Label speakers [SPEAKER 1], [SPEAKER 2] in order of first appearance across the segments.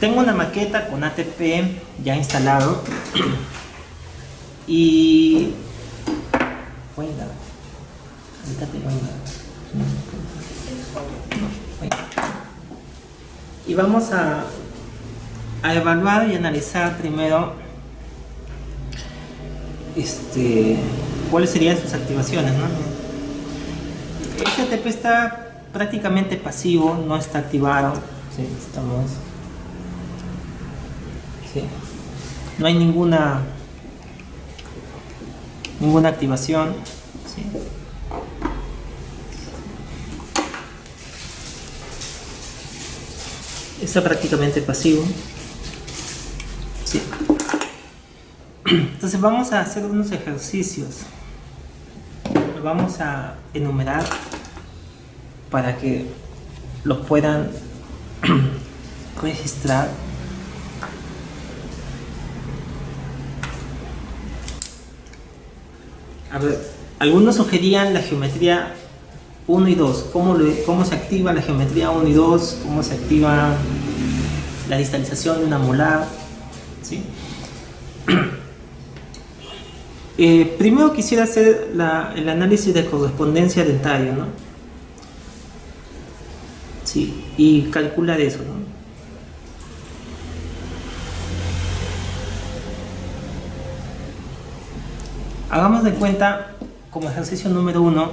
[SPEAKER 1] tengo una maqueta con ATP ya instalado y vamos a evaluar y analizar primero cuáles serían sus activaciones, ¿no? Este ATP está prácticamente pasivo, no está activado. Sí, no hay ninguna activación. Sí. Está prácticamente pasivo. Sí. Entonces vamos a hacer unos ejercicios. Lo vamos a enumerar para que los puedan registrar. A ver, algunos sugerían la geometría 1 y 2. ¿Cómo se activa la geometría 1 y 2? ¿Cómo se activa la distalización de una molar? ¿Sí? Primero quisiera hacer el análisis de correspondencia dentaria, ¿no? Sí, y calcular eso, ¿no? Hagamos de cuenta, como ejercicio número 1,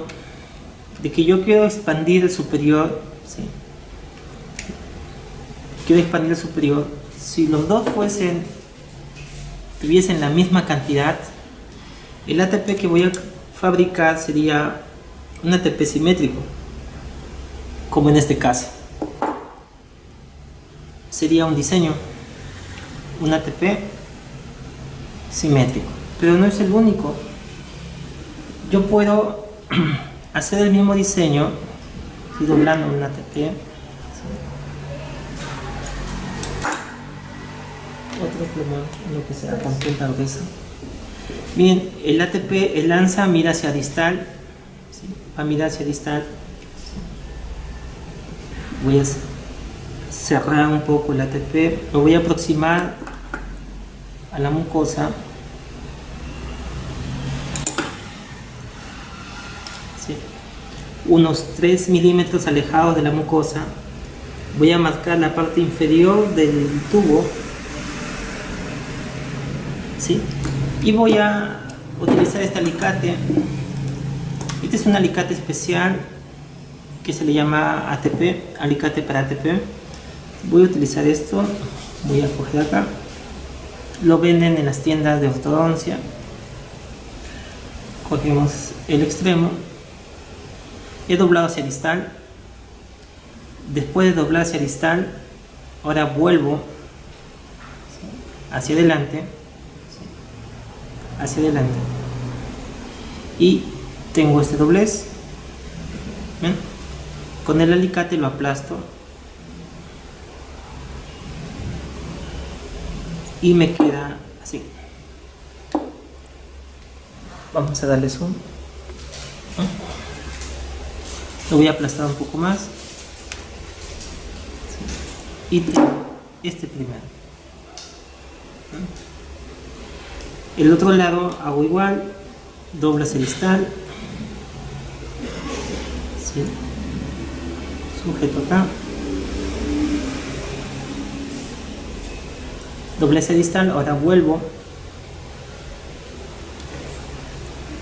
[SPEAKER 1] de que yo quiero expandir el superior, ¿sí? Quiero expandir el superior. Si los dos tuviesen la misma cantidad, el ATP que voy a fabricar sería un ATP simétrico, como en este caso. Sería un diseño, un ATP simétrico, pero no es el único. Yo puedo hacer el mismo diseño, estoy doblando un ATP, otro plumón, lo que sea, con punta gruesa. Bien, el ATP, el lanza mira hacia distal, ¿sí? Va a mirar hacia distal. Voy a cerrar un poco el ATP, lo voy a aproximar a la mucosa. ¿Sí? Unos 3 milímetros alejados de la mucosa. Voy a marcar la parte inferior del tubo. ¿Sí? Y voy a utilizar este alicate. Este es un alicate especial que se le llama ATP, alicate para ATP. Voy a utilizar esto, voy a coger acá. Lo venden en las tiendas de ortodoncia. Cogemos el extremo. He doblado hacia distal. Después de doblar hacia distal, ahora vuelvo hacia adelante. Hacia adelante. Y tengo este doblez. ¿Ven? Con el alicate lo aplasto. Y me queda así. Vamos a darle zoom. Lo voy a aplastar un poco más. Y tengo este primero. El otro lado hago igual. Doblo hacia distal. ¿Sí? Sujeto acá. Doble hacia distal, ahora vuelvo.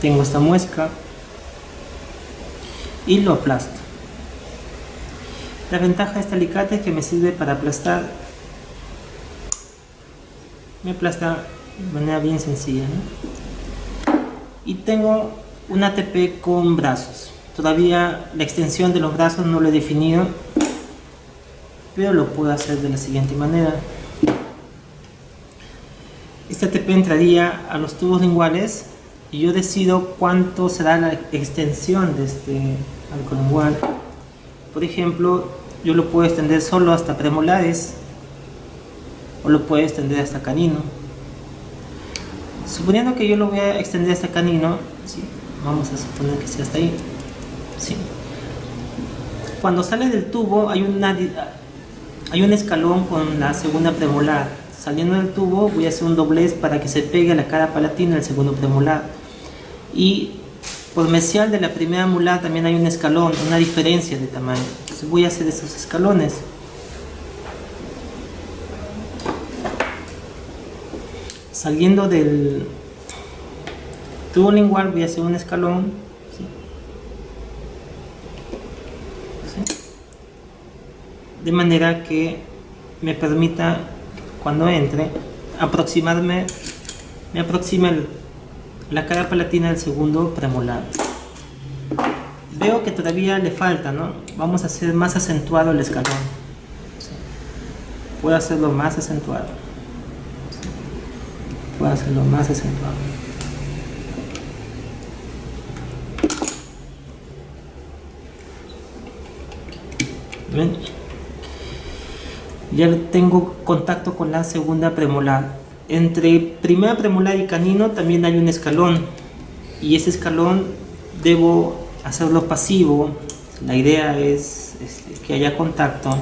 [SPEAKER 1] Tengo esta muesca y lo aplasto. La ventaja de este alicate es que me sirve para aplastar. Me aplasta de manera bien sencilla, ¿no? Y tengo un ATP con brazos. Todavía la extensión de los brazos no lo he definido, pero lo puedo hacer de la siguiente manera. Este ATP entraría a los tubos linguales y yo decido cuánto será la extensión de este arco lingual. Por ejemplo, yo lo puedo extender solo hasta premolares o lo puedo extender hasta canino. Suponiendo que yo lo voy a extender hasta canino, ¿sí? Vamos a suponer que sea hasta ahí. ¿Sí? Cuando sale del tubo hay hay un escalón con la segunda premolar. Saliendo del tubo voy a hacer un doblez para que se pegue a la cara palatina del segundo premolar. Y por mesial de la primera molar también hay un escalón, una diferencia de tamaño. Entonces voy a hacer esos escalones. Saliendo del tubo lingual voy a hacer un escalón, ¿sí? ¿Sí? De manera que me permita, cuando entre, me aproxime la cara palatina del segundo premolar. Veo que todavía le falta, ¿no? Vamos a hacer más acentuado el escalón, ¿sí? Puedo hacerlo más acentuado, ¿sí? Puedo hacerlo más acentuado. ¿Ven? Ya tengo contacto con la segunda premolar. Entre primera premolar y canino también hay un escalón, y ese escalón debo hacerlo pasivo. La idea es que haya contacto.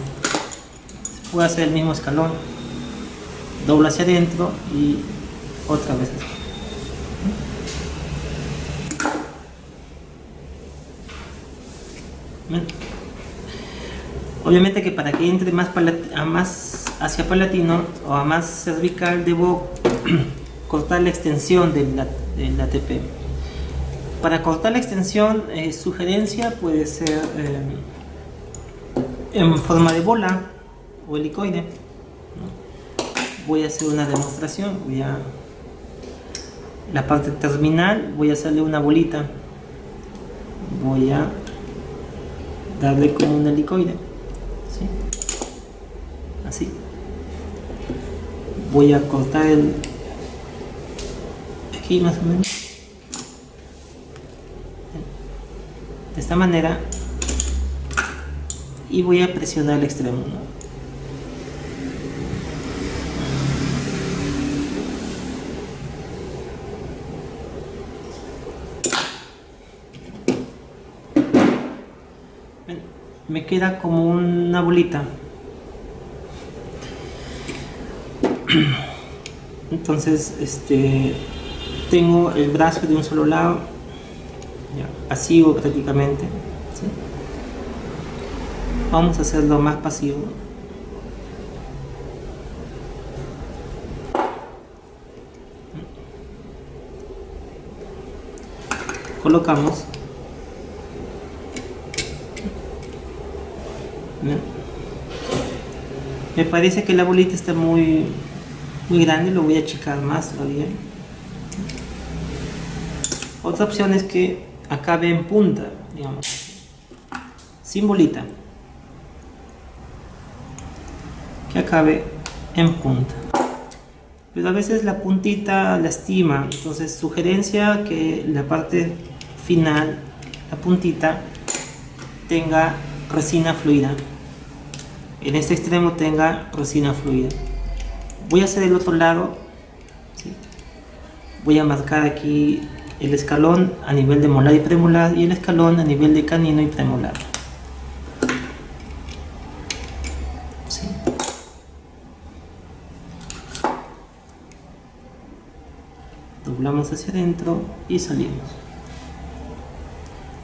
[SPEAKER 1] Puedo hacer el mismo escalón, doblo hacia adentro y otra vez. ¿Ven? Obviamente que para que entre más hacia palatino o a más cervical debo cortar la extensión del ATP. Para cortar la extensión, sugerencia puede ser en forma de bola o helicoide, ¿no? Voy a hacer una demostración. La parte terminal voy a hacerle una bolita. Voy a darle como un helicoide, ¿sí? Así. Voy a cortar aquí más o menos de esta manera y voy a presionar el extremo, ¿no? Me queda como una bolita. Entonces tengo el brazo de un solo lado, ya, pasivo prácticamente, ¿sí? Vamos a hacerlo más pasivo. Colocamos. Me parece que la bolita está muy grande, lo voy a achicar más todavía. Otra opción es que acabe en punta, digamos, sin bolita, que acabe en punta. Pero a veces la puntita lastima, entonces sugerencia que la parte final, la puntita, tenga resina fluida. En este extremo tenga resina fluida. Voy a hacer el otro lado, ¿sí? Voy a marcar aquí el escalón a nivel de molar y premolar y el escalón a nivel de canino y premolar, ¿sí? Doblamos hacia adentro y salimos.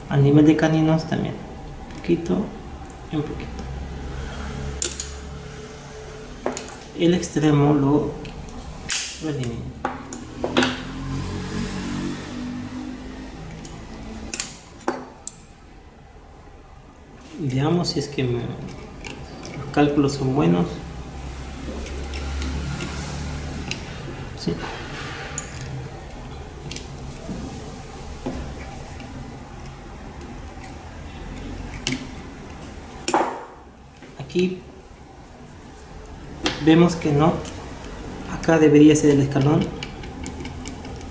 [SPEAKER 1] A nivel de caninos también, un poquito y un poquito. El extremo lo elimino. Veamos si es que los cálculos son buenos. ¿Sí? Aquí vemos que no, acá debería ser el escalón,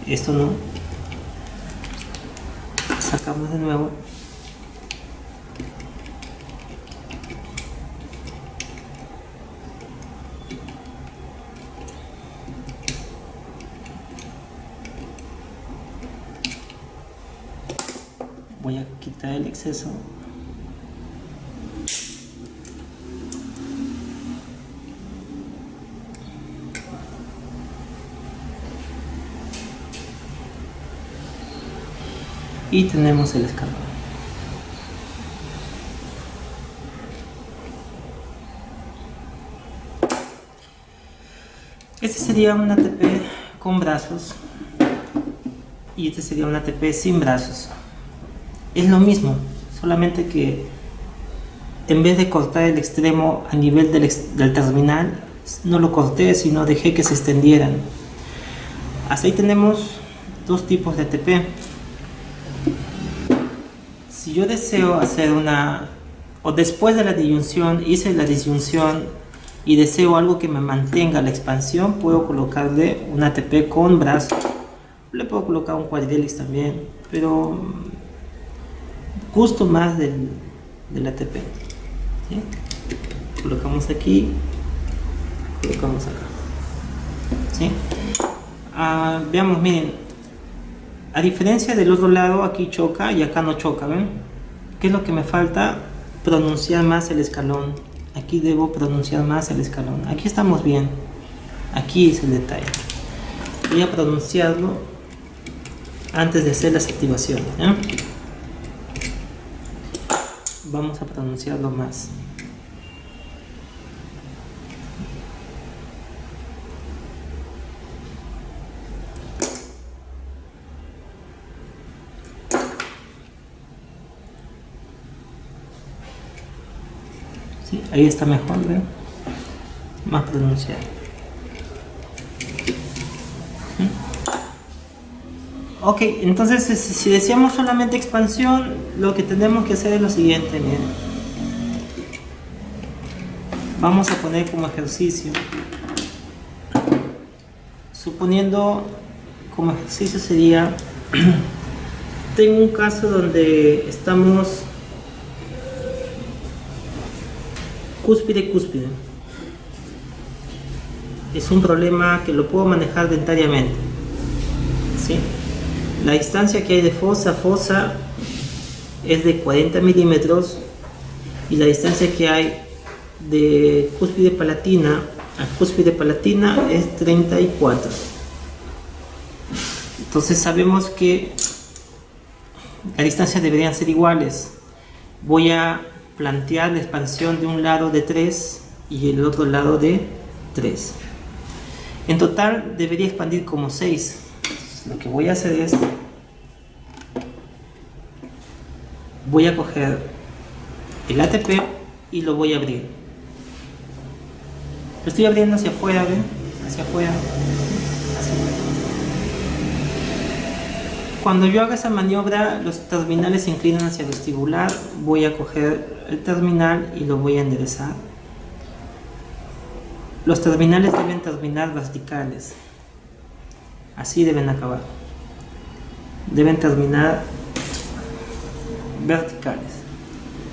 [SPEAKER 1] esto no. Sacamos de nuevo. Voy a quitar el exceso. y tenemos el escalón. Este sería un ATP con brazos y este sería un ATP sin brazos. Es lo mismo, solamente que en vez de cortar el extremo a nivel del terminal, no lo corté, sino dejé que se extendieran. Así tenemos dos tipos de ATP. Si yo deseo hacer o después de la disyunción, hice la disyunción y deseo algo que me mantenga la expansión, puedo colocarle un ATP con brazo. Le puedo colocar un quadrihelix también, pero gusto más del ATP. ¿Sí? Colocamos aquí, colocamos acá. ¿Sí? Veamos, miren, a diferencia del otro lado, aquí choca y acá no choca, ¿ven? ¿Qué es lo que me falta? Pronunciar más el escalón. Aquí debo pronunciar más el escalón. Aquí estamos bien. Aquí es el detalle. Voy a pronunciarlo antes de hacer las activaciones, ¿eh? Vamos a pronunciarlo más. ¿Sí? Ahí está mejor, ¿ven? Más pronunciado. Ok, entonces si deseamos solamente expansión, lo que tenemos que hacer es lo siguiente, miren. Vamos a poner como ejercicio, suponiendo como ejercicio sería, tengo un caso donde estamos cúspide. Es un problema que lo puedo manejar dentariamente, ¿sí? La distancia que hay de fosa a fosa es de 40 milímetros y la distancia que hay de cúspide palatina a cúspide palatina es 34. Entonces sabemos que las distancias deberían ser iguales. Voy a plantear la expansión de un lado de 3 y el otro lado de 3. En total debería expandir como 6. Lo que voy a hacer es, voy a coger el ATP y lo voy a abrir. Lo estoy abriendo hacia afuera, ¿ven? Hacia afuera. Cuando yo haga esa maniobra, los terminales se inclinan hacia el vestibular. Voy a coger el terminal y lo voy a enderezar. Los terminales deben terminar verticales. Así deben acabar. Deben terminar verticales.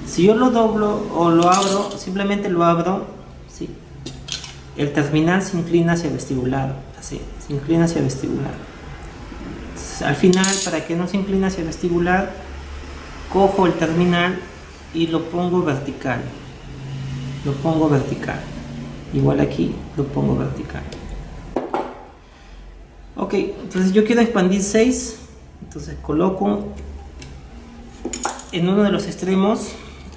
[SPEAKER 1] Si yo lo doblo o lo abro, simplemente lo abro, ¿sí? El terminal se inclina hacia el vestibular. Así, se inclina hacia el vestibular. Entonces, al final, para que no se incline hacia el vestibular, cojo el terminal y lo pongo vertical. Lo pongo vertical. Igual aquí lo pongo vertical. Ok, entonces yo quiero expandir 6. Entonces coloco en uno de los extremos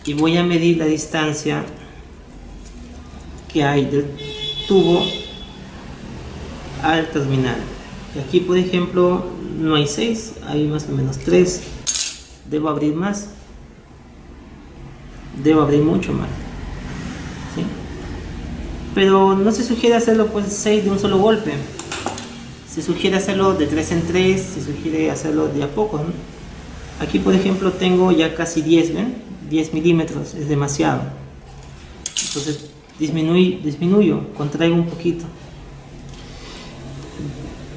[SPEAKER 1] y voy a medir la distancia que hay del tubo al terminal. Y aquí, por ejemplo, no hay 6, hay más o menos 3. Debo abrir más. Debo abrir mucho más. ¿Sí? Pero no se sugiere hacerlo pues 6 de un solo golpe. Se sugiere hacerlo de 3 en 3, se sugiere hacerlo de a poco, ¿no? Aquí, por ejemplo, tengo ya casi 10, ¿ven? 10 milímetros, es demasiado. Entonces disminuyo, contraigo un poquito.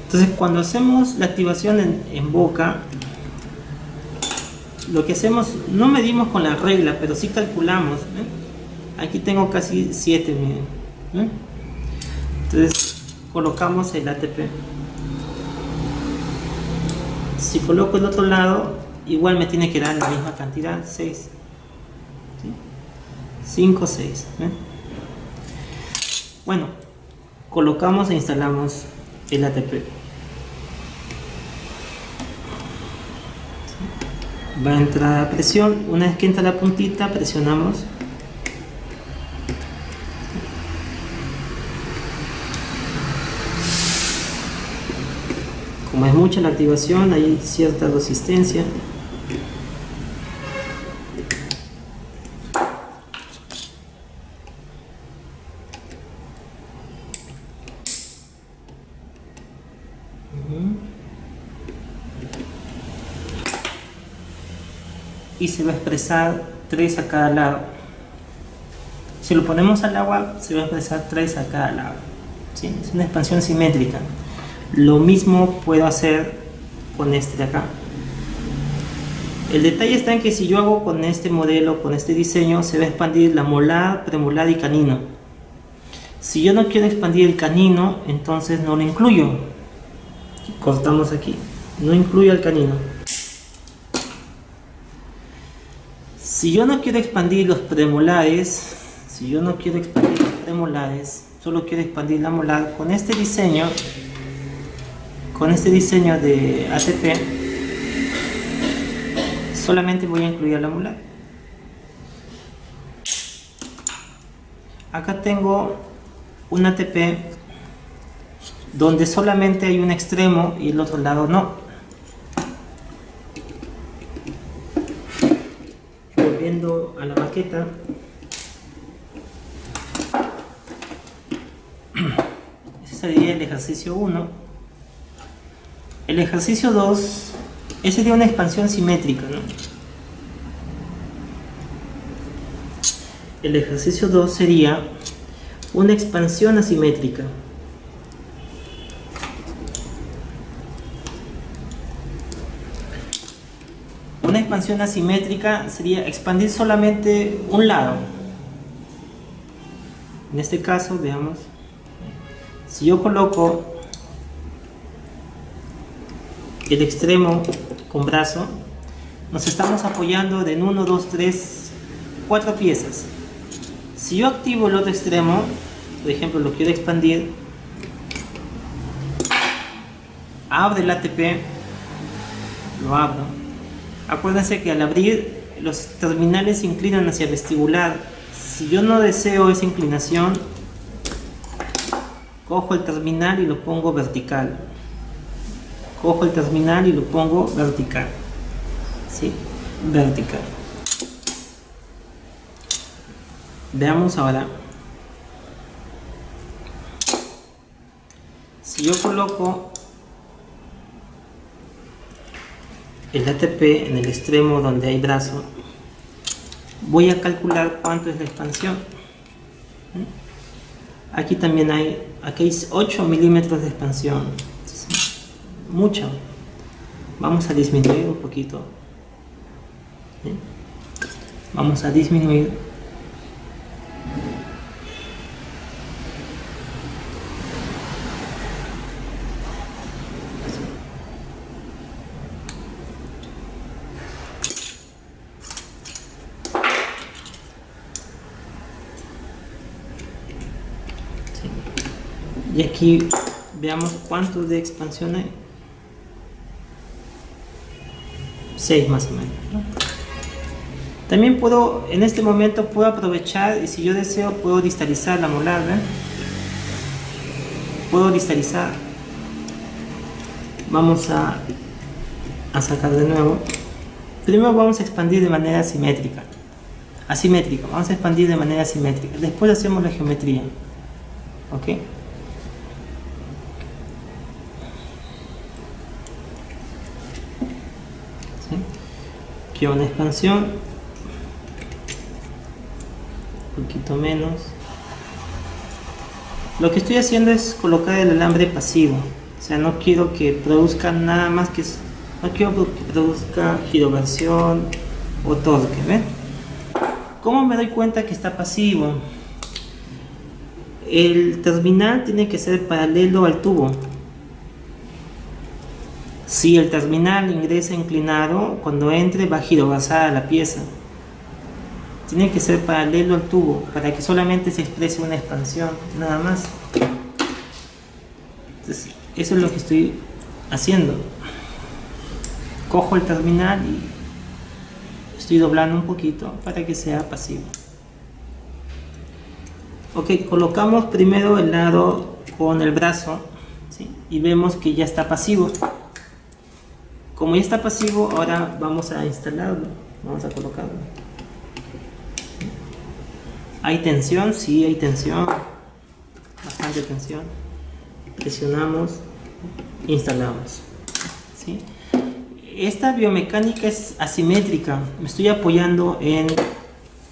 [SPEAKER 1] Entonces cuando hacemos la activación en boca, lo que hacemos, no medimos con la regla, pero sí calculamos, ¿eh? Aquí tengo casi 7, miren, ¿eh? Entonces colocamos el ATP. Si coloco el otro lado, igual me tiene que dar la misma cantidad, 6, ¿sí? 5, 6, ¿eh? Bueno, colocamos e instalamos el ATP. va a entrar a presión. Una vez que entra la puntita, presionamos. Como es mucha la activación, hay cierta resistencia. Y se va a expresar 3 a cada lado. Si lo ponemos al agua, se va a expresar 3 a cada lado. ¿Sí? Es una expansión simétrica. Lo mismo puedo hacer con este de acá. El detalle está en que si yo hago con este modelo, con este diseño, se va a expandir la molar, premolar y canino. Si yo no quiero expandir el canino, entonces no lo incluyo. Cortamos aquí. No incluyo el canino. Si yo no quiero expandir los premolares, solo quiero expandir la molar con este diseño de ATP, solamente voy a incluir la molar. Acá tengo un ATP donde solamente hay un extremo y el otro lado no. Volviendo a la maqueta, ese sería el ejercicio 1. El ejercicio 2, ese sería una expansión simétrica, ¿no? El ejercicio 2 sería una expansión asimétrica. Una expansión asimétrica sería expandir solamente un lado. En este caso, veamos, si yo coloco el extremo con brazo, nos estamos apoyando en 1, 2, 3, 4 piezas. Si yo activo el otro extremo, por ejemplo, lo quiero expandir, abro el ATP, lo abro. Acuérdense que al abrir los terminales se inclinan hacia el vestibular. Si yo no deseo esa inclinación, cojo el terminal y lo pongo vertical. ¿Sí? Vertical. Veamos ahora. Si yo coloco el ATP en el extremo donde hay brazo, voy a calcular cuánto es la expansión. Aquí también hay 8 milímetros de expansión, mucho. Vamos a disminuir un poquito. Vamos a disminuir. Y aquí veamos cuánto de expansión hay. 6 más o menos, ¿no? También puedo, en este momento puedo aprovechar, y si yo deseo puedo distalizar la molar, ¿ven? Puedo distalizar. Vamos a sacar de nuevo. Primero vamos a expandir de manera asimétrica. Vamos a expandir de manera asimétrica. Después hacemos la geometría. ¿Ok? Aquí una expansión, un poquito menos. Lo que estoy haciendo es colocar el alambre pasivo, o sea, no quiero que produzca nada más que eso. No quiero que produzca giroversión o torque. ¿Ven? ¿Cómo me doy cuenta que está pasivo? El terminal tiene que ser paralelo al tubo. Si el terminal ingresa inclinado, cuando entre va a giroversar a la pieza. Tiene que ser paralelo al tubo para que solamente se exprese una expansión, nada más. Entonces, eso es lo que estoy haciendo. Cojo el terminal Estoy doblando un poquito para que sea pasivo. Ok, colocamos primero el lado con el brazo, ¿sí? Y vemos que ya está pasivo. Como ya está pasivo, ahora vamos a instalarlo, vamos a colocarlo. ¿Hay tensión? Sí, hay tensión, bastante tensión. Presionamos, instalamos, ¿sí? Esta biomecánica es asimétrica. Me estoy apoyando en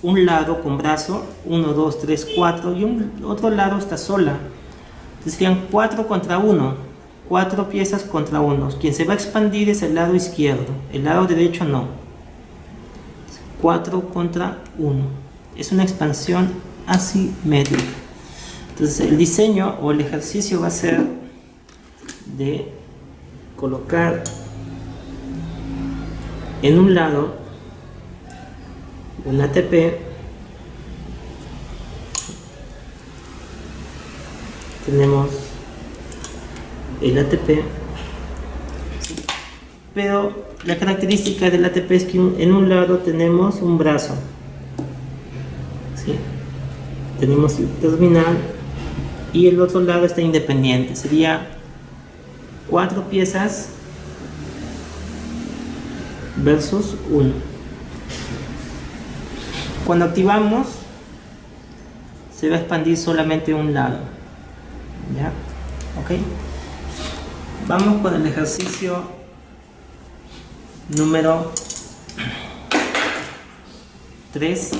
[SPEAKER 1] un lado con brazo, 1, 2, 3, 4, y otro lado está sola. Entonces serían 4 contra 1, 4 piezas contra 1. Quien se va a expandir es el lado izquierdo, el lado derecho no. 4 contra 1. Es una expansión asimétrica. Entonces el diseño o el ejercicio va a ser de colocar en un lado un ATP, tenemos el ATP, pero la característica del ATP es que en un lado tenemos un brazo, ¿sí? Tenemos el terminal y el otro lado está independiente. Sería 4 piezas versus 1. Cuando activamos se va a expandir solamente un lado, ¿ya? Ok, vamos con el ejercicio número 3.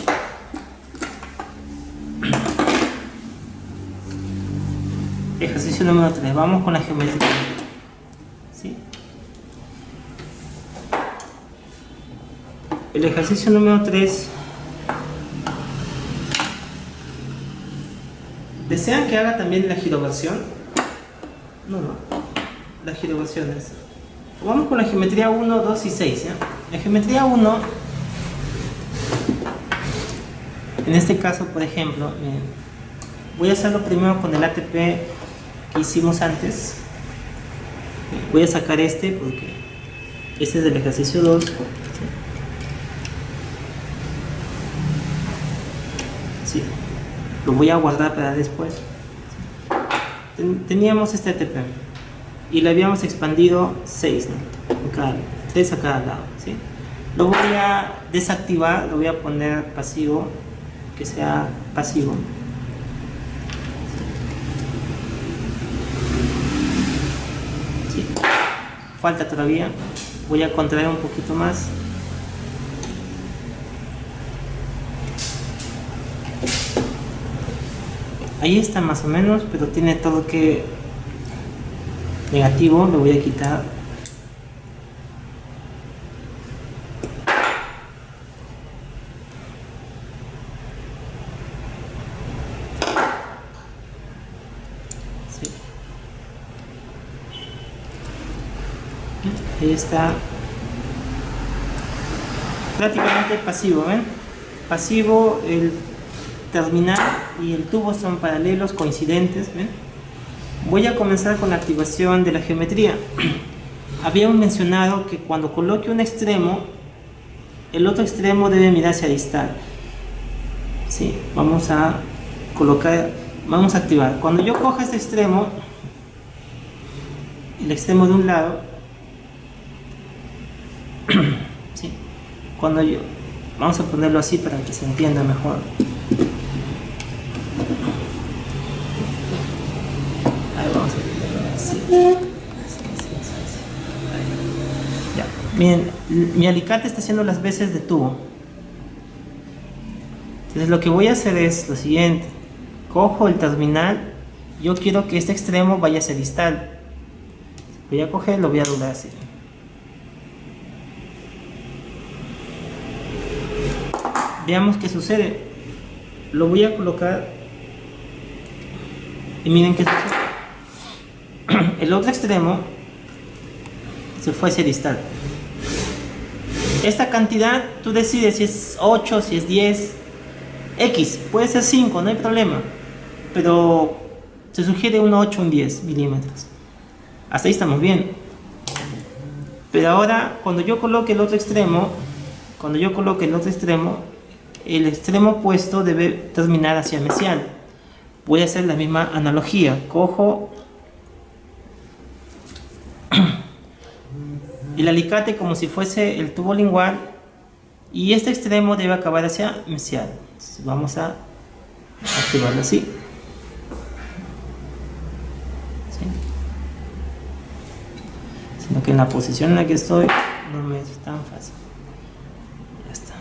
[SPEAKER 1] Ejercicio número 3, vamos con la geometría, ¿sí? El ejercicio número 3. ¿Desean que haga también la giroversión? No, las giroversiones. Vamos con la geometría 1, 2 y 6, ¿ya? La geometría 1, en este caso, por ejemplo, voy a hacerlo primero con el ATP que hicimos antes. Voy a sacar este porque este es del ejercicio 2. Sí. Lo voy a guardar para después. Teníamos este ATP y le habíamos expandido 6, ¿no? 3 a cada lado, ¿sí? Lo voy a desactivar, lo voy a poner pasivo, que sea pasivo. ¿Sí? Falta todavía, voy a contraer un poquito más. Ahí está más o menos, pero tiene toque negativo, lo voy a quitar. Sí. Ahí está. Prácticamente pasivo, ¿ven? Pasivo, el terminal y el tubo son paralelos, coincidentes, ¿ven? Voy a comenzar con la activación de la geometría. Habíamos mencionado que cuando coloque un extremo, el otro extremo debe mirar hacia distal. ¿Sí? Vamos a colocar, vamos a activar. Cuando yo coja este extremo, el extremo de un lado, ¿sí? Cuando yo, vamos a ponerlo así para que se entienda mejor. Ahí vamos a ponerlo así. Ya. Miren, mi alicate está haciendo las veces de tubo. Entonces lo que voy a hacer es lo siguiente. Cojo el terminal. Yo quiero que este extremo vaya hacia distal. Voy a coger, lo voy a doblar así. Veamos qué sucede. Lo voy a colocar y miren qué sucede. El otro extremo se fue hacia distal. Esta cantidad tú decides si es 8, si es 10, X, puede ser 5, no hay problema, pero se sugiere un 8 o un 10 milímetros. Hasta ahí estamos bien. Pero ahora cuando yo coloque el otro extremo, cuando yo coloque el otro extremo, el extremo opuesto debe terminar hacia mesial. Voy a hacer la misma analogía. Cojo el alicate como si fuese el tubo lingual y este extremo debe acabar hacia mesial. Entonces vamos a activarlo así. ¿Sí? Sino que en la posición en la que estoy no me es tan fácil. Ya está.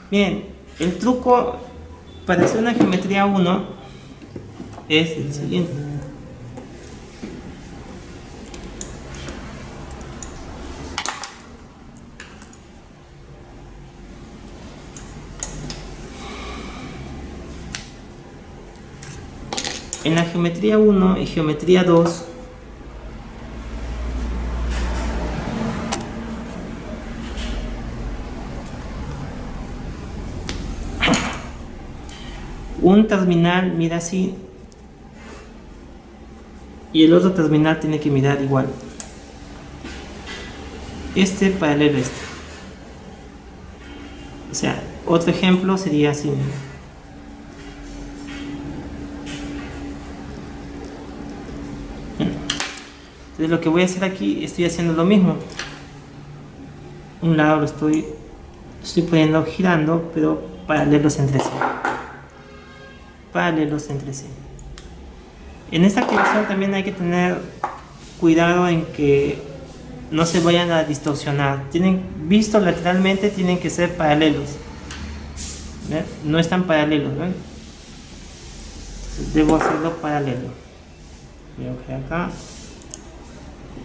[SPEAKER 1] Bien, el truco para hacer una geometría 1 es el siguiente. En la geometría 1 y geometría 2 un terminal mira así y el otro terminal tiene que mirar igual. Este paralelo a este. O sea, otro ejemplo sería así. Entonces lo que voy a hacer aquí, estoy haciendo lo mismo. Un lado lo estoy poniendo girando, pero paralelos entre sí. Paralelos entre sí. En esta activación también hay que tener cuidado en que no se vayan a distorsionar. Visto lateralmente tienen que ser paralelos. ¿Ven? No están paralelos, ¿ven? Entonces debo hacerlo paralelo. Voy a coger acá.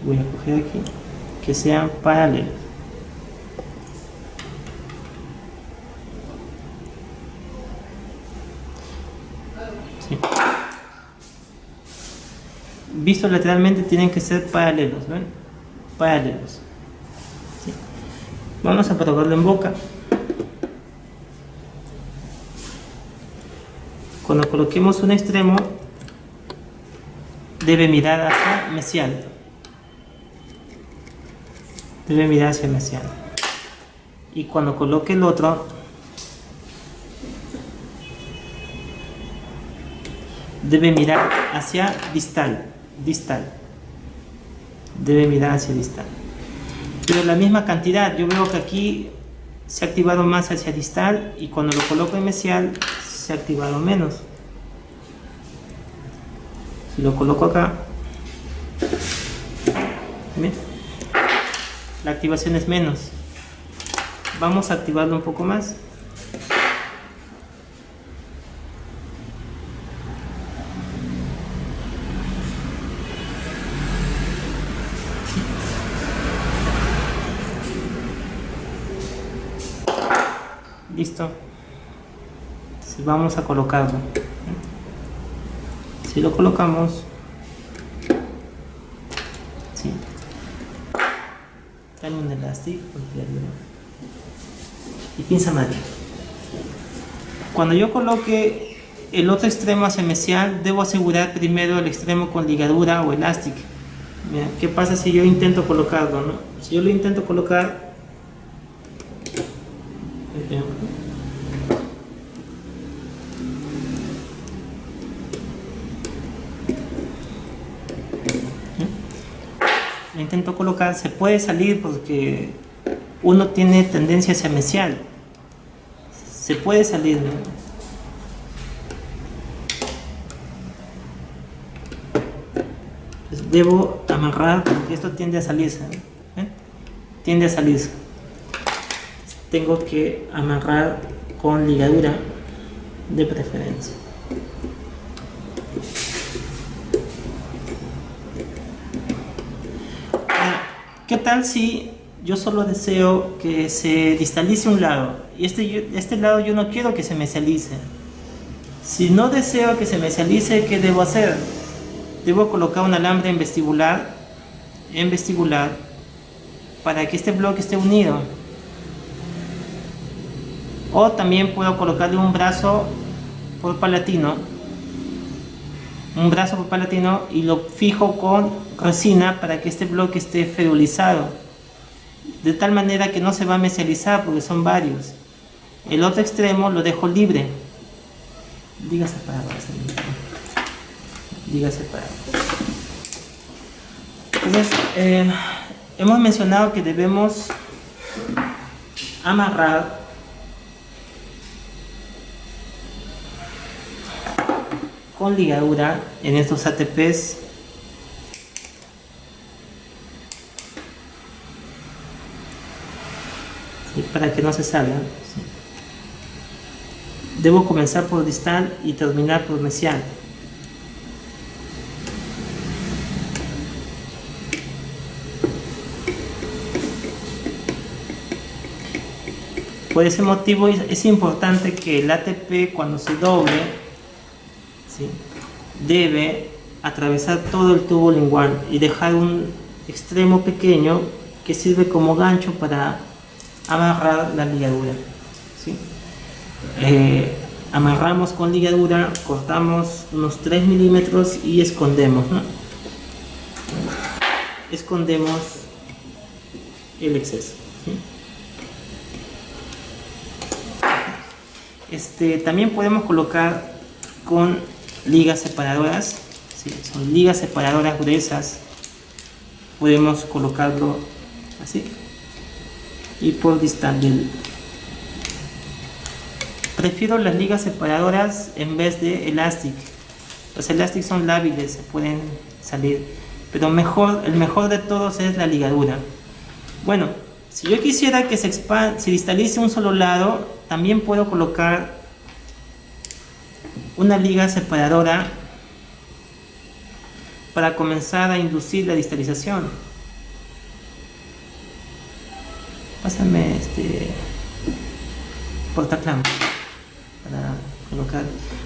[SPEAKER 1] Voy a coger aquí. Que sean paralelos. ¿Sí? Visto lateralmente tienen que ser paralelos, ¿ven? Paralelos. ¿Sí? Vamos a probarlo en boca. Cuando coloquemos un extremo debe mirar hacia mesial. Debe mirar hacia mesial. Y cuando coloque el otro debe mirar hacia distal. Debe mirar hacia distal. Pero la misma cantidad. Yo veo que aquí se ha activado más hacia distal y cuando lo coloco en mesial se ha activado menos. Si lo coloco acá, ¿ven? La activación es menos. Vamos a activarlo un poco más. Listo. Entonces vamos a colocarlo. Si lo colocamos, sí. Dale un elástico y pinza madera. Cuando yo coloque el otro extremo hacia mesial, debo asegurar primero el extremo con ligadura o elástico. Mira, ¿qué pasa si yo intento colocarlo, no? Si yo lo intento colocar, lo intento colocar, se puede salir porque uno tiene tendencia hacia mesial. Se puede salir, ¿no? Pues debo amarrar porque esto tiende a salirse, ¿no? Tiende a salirse. Tengo que amarrar con ligadura de preferencia. ¿Qué tal si yo solo deseo que se distalice un lado y este lado yo no quiero que se mesialice? Si no deseo que se mesialice, ¿qué debo hacer? Debo colocar un alambre en vestibular para que este bloque esté unido. O también puedo colocarle un brazo por palatino un brazo palatino y lo fijo con resina para que este bloque esté ferulizado, de tal manera que no se va a mesializar porque son varios. El otro extremo lo dejo libre. Ligas separadas. Ligas separadas. Entonces, hemos mencionado que debemos amarrar con ligadura en estos ATPs para que no se salgan. Debo comenzar por distal y terminar por mesial. Por ese motivo es importante que el ATP, cuando se doble, ¿sí?, debe atravesar todo el tubo lingual y dejar un extremo pequeño que sirve como gancho para amarrar la ligadura, ¿sí? Amarramos con ligadura, cortamos unos 3 milímetros y escondemos, ¿no? Escondemos el exceso, ¿sí? También podemos colocar con ligas separadoras, ¿sí? Son ligas separadoras gruesas, podemos colocarlo así y por distal del... Prefiero las ligas separadoras en vez de elastic. Los elastic son lábiles, se pueden salir, pero el mejor de todos es la ligadura. Bueno, si yo quisiera que se distalice un solo lado, también puedo colocar una liga separadora para comenzar a inducir la distalización. Pásame portaclam para colocar.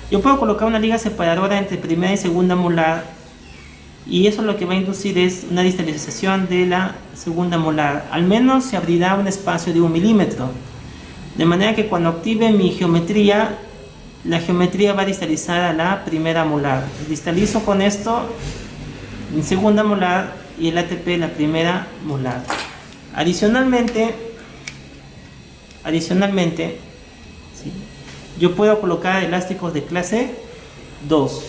[SPEAKER 1] Yo puedo colocar una liga separadora entre primera y segunda molar, y eso lo que va a inducir es una distalización de la segunda molar. Al menos se abrirá un espacio de 1 milímetro, de manera que cuando active mi geometría, la geometría va a distalizar a la primera molar. Distalizo con esto en segunda molar y el ATP la primera molar. Adicionalmente, ¿sí?, yo puedo colocar elásticos de clase 2,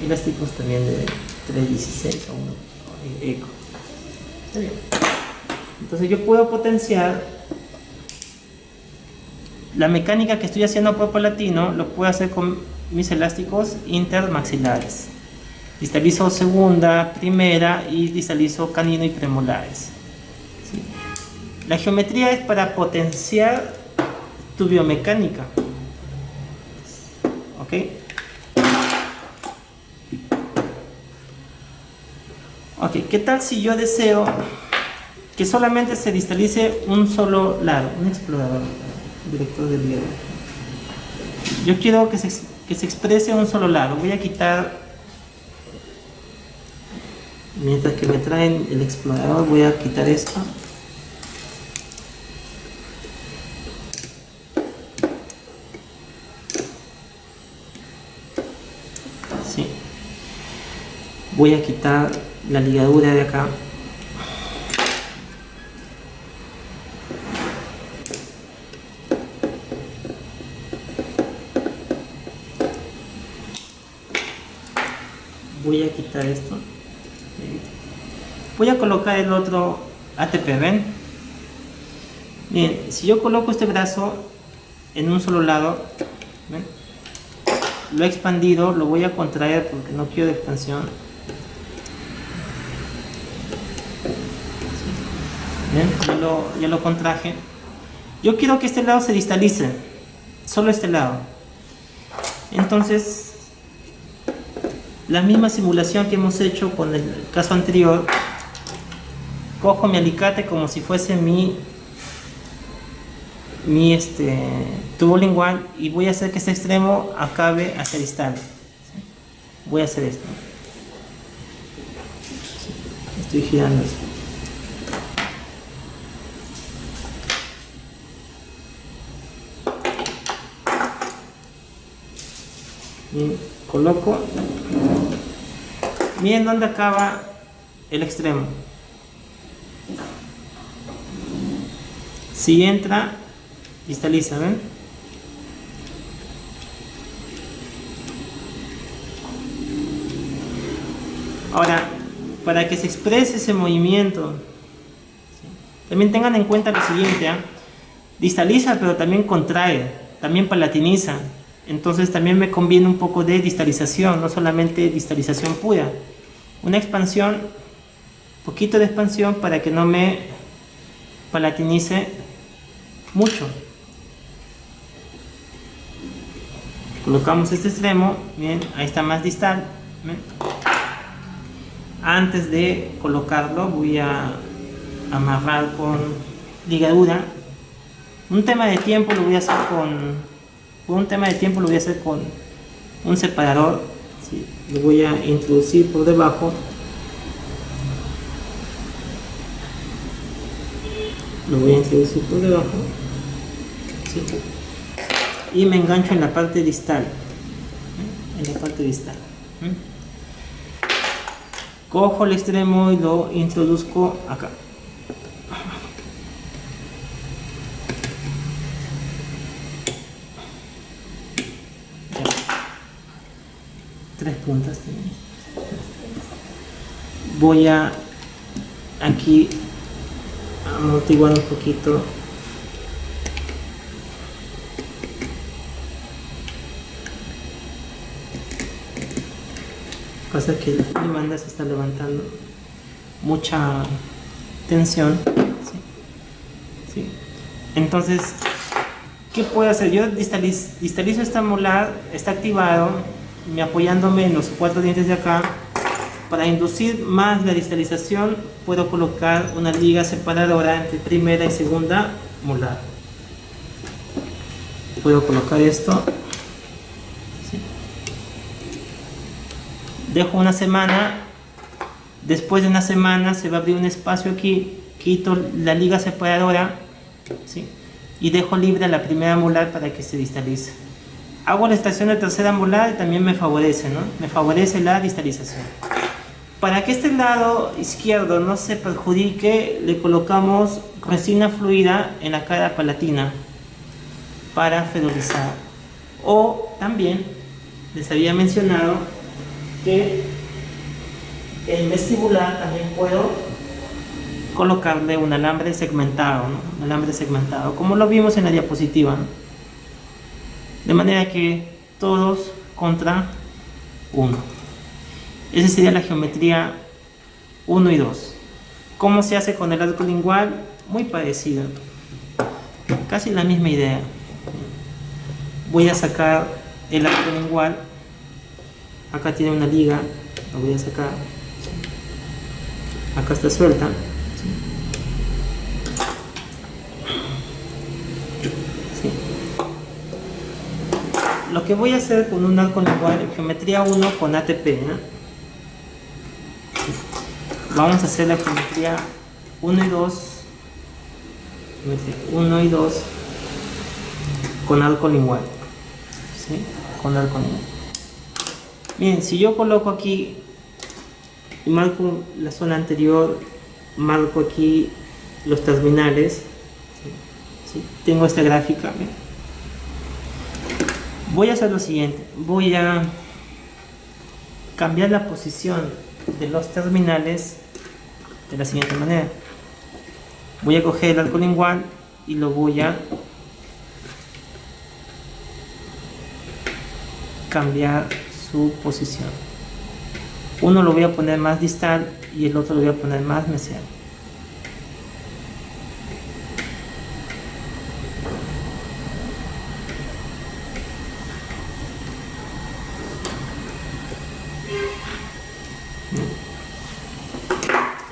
[SPEAKER 1] elásticos también de 316 o 1 eco. Está bien. Entonces yo puedo potenciar la mecánica que estoy haciendo por palatino, lo puedo hacer con mis elásticos intermaxilares. Distalizo segunda, primera y distalizo canino y premolares, ¿sí? La geometría es para potenciar tu biomecánica, ¿ok? Ok, ¿qué tal si yo deseo que solamente se distalice un solo lado? Un explorador, director del video. Yo quiero que se exprese un solo lado. Voy a quitar, mientras que me traen el explorador, voy a quitar esto. Sí. Voy a quitar la ligadura de acá. Voy a quitar esto. Voy a colocar el otro ATP, ¿ven? Bien, si yo coloco este brazo en un solo lado, ¿ven?, lo he expandido, lo voy a contraer porque no quiero expansión. ¿Ven? Ya lo contraje. Yo quiero que este lado se distalice, solo este lado. Entonces, la misma simulación que hemos hecho con el caso anterior, cojo mi alicate como si fuese mi tubo lingual y voy a hacer que este extremo acabe hacia distal. Voy a hacer esto. Estoy girando esto. Bien. Coloco. Miren dónde acaba el extremo. Si entra, distaliza, ¿ven? Ahora, para que se exprese ese movimiento, también tengan en cuenta lo siguiente, ¿eh? Distaliza, pero también contrae, también palatiniza. Entonces también me conviene un poco de distalización, no solamente distalización pura. Una expansión, poquito de expansión para que no me palatinice mucho. Colocamos este extremo, bien, ahí está más distal. ¿Ven? Antes de colocarlo voy a amarrar con ligadura. Un tema de tiempo lo voy a hacer con un separador. ¿Sí? Lo voy a introducir por debajo. ¿Sí? Y me engancho en la parte distal. Cojo el extremo y lo introduzco acá. Tres puntas tenemos. Voy a aquí amortiguar un poquito. Pasa que mi banda se está levantando mucha tensión. ¿Sí? Entonces, ¿qué puedo hacer? Yo distalizo esta molar, está activado, apoyándome en los 4 dientes de acá. Para inducir más la distalización, puedo colocar una liga separadora entre primera y segunda molar. Puedo colocar esto. Dejo una semana. Después de una semana se va a abrir un espacio aquí. Quito la liga separadora, ¿sí? Y dejo libre la primera molar para que se distalice. Hago la extracción de tercera molar y también me favorece, ¿no? Me favorece la distalización. Para que este lado izquierdo no se perjudique, le colocamos resina fluida en la cara palatina para federalizar. O también les había mencionado que el vestibular también puedo colocarle un alambre segmentado, ¿no? Un alambre segmentado, como lo vimos en la diapositiva, ¿no? De manera que todos contra 1. Esa sería la geometría 1 y 2. ¿Cómo se hace con el arco lingual? Muy parecido, casi la misma idea. Voy a sacar el arco lingual. Acá tiene una liga, la voy a sacar. Acá está suelta. ¿Sí? Lo que voy a hacer con un arco lingual, geometría 1 con ATP, ¿no? Vamos a hacer la geometría 1 y 2. 1 y 2 con arco lingual. ¿Sí? Con arco lingual. Bien, si yo coloco aquí y marco la zona anterior, marco aquí los terminales, ¿sí? Tengo esta gráfica. ¿Bien? Voy a hacer lo siguiente, voy a cambiar la posición de los terminales de la siguiente manera. Voy a coger el arco lingual y lo voy a cambiar su posición. Uno lo voy a poner más distal y el otro lo voy a poner más mesial.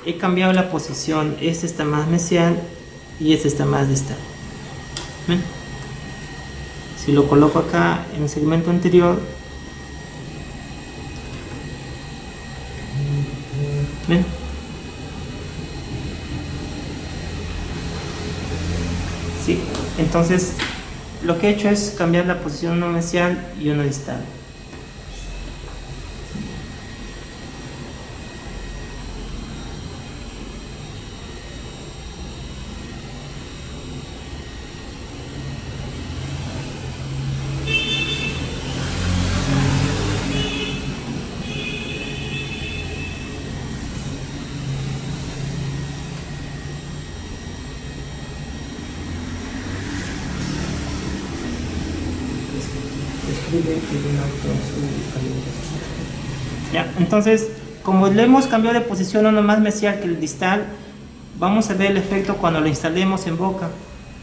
[SPEAKER 1] He cambiado la posición, este está más mesial y este está más distal. ¿Ven? Si lo coloco acá en el segmento anterior, ¿ven? Sí, entonces lo que he hecho es cambiar la posición uno mesial y uno distal. escribe el auto en su calibración. Ya, entonces, como le hemos cambiado de posición uno más mesial que el distal, vamos a ver el efecto cuando lo instalemos en boca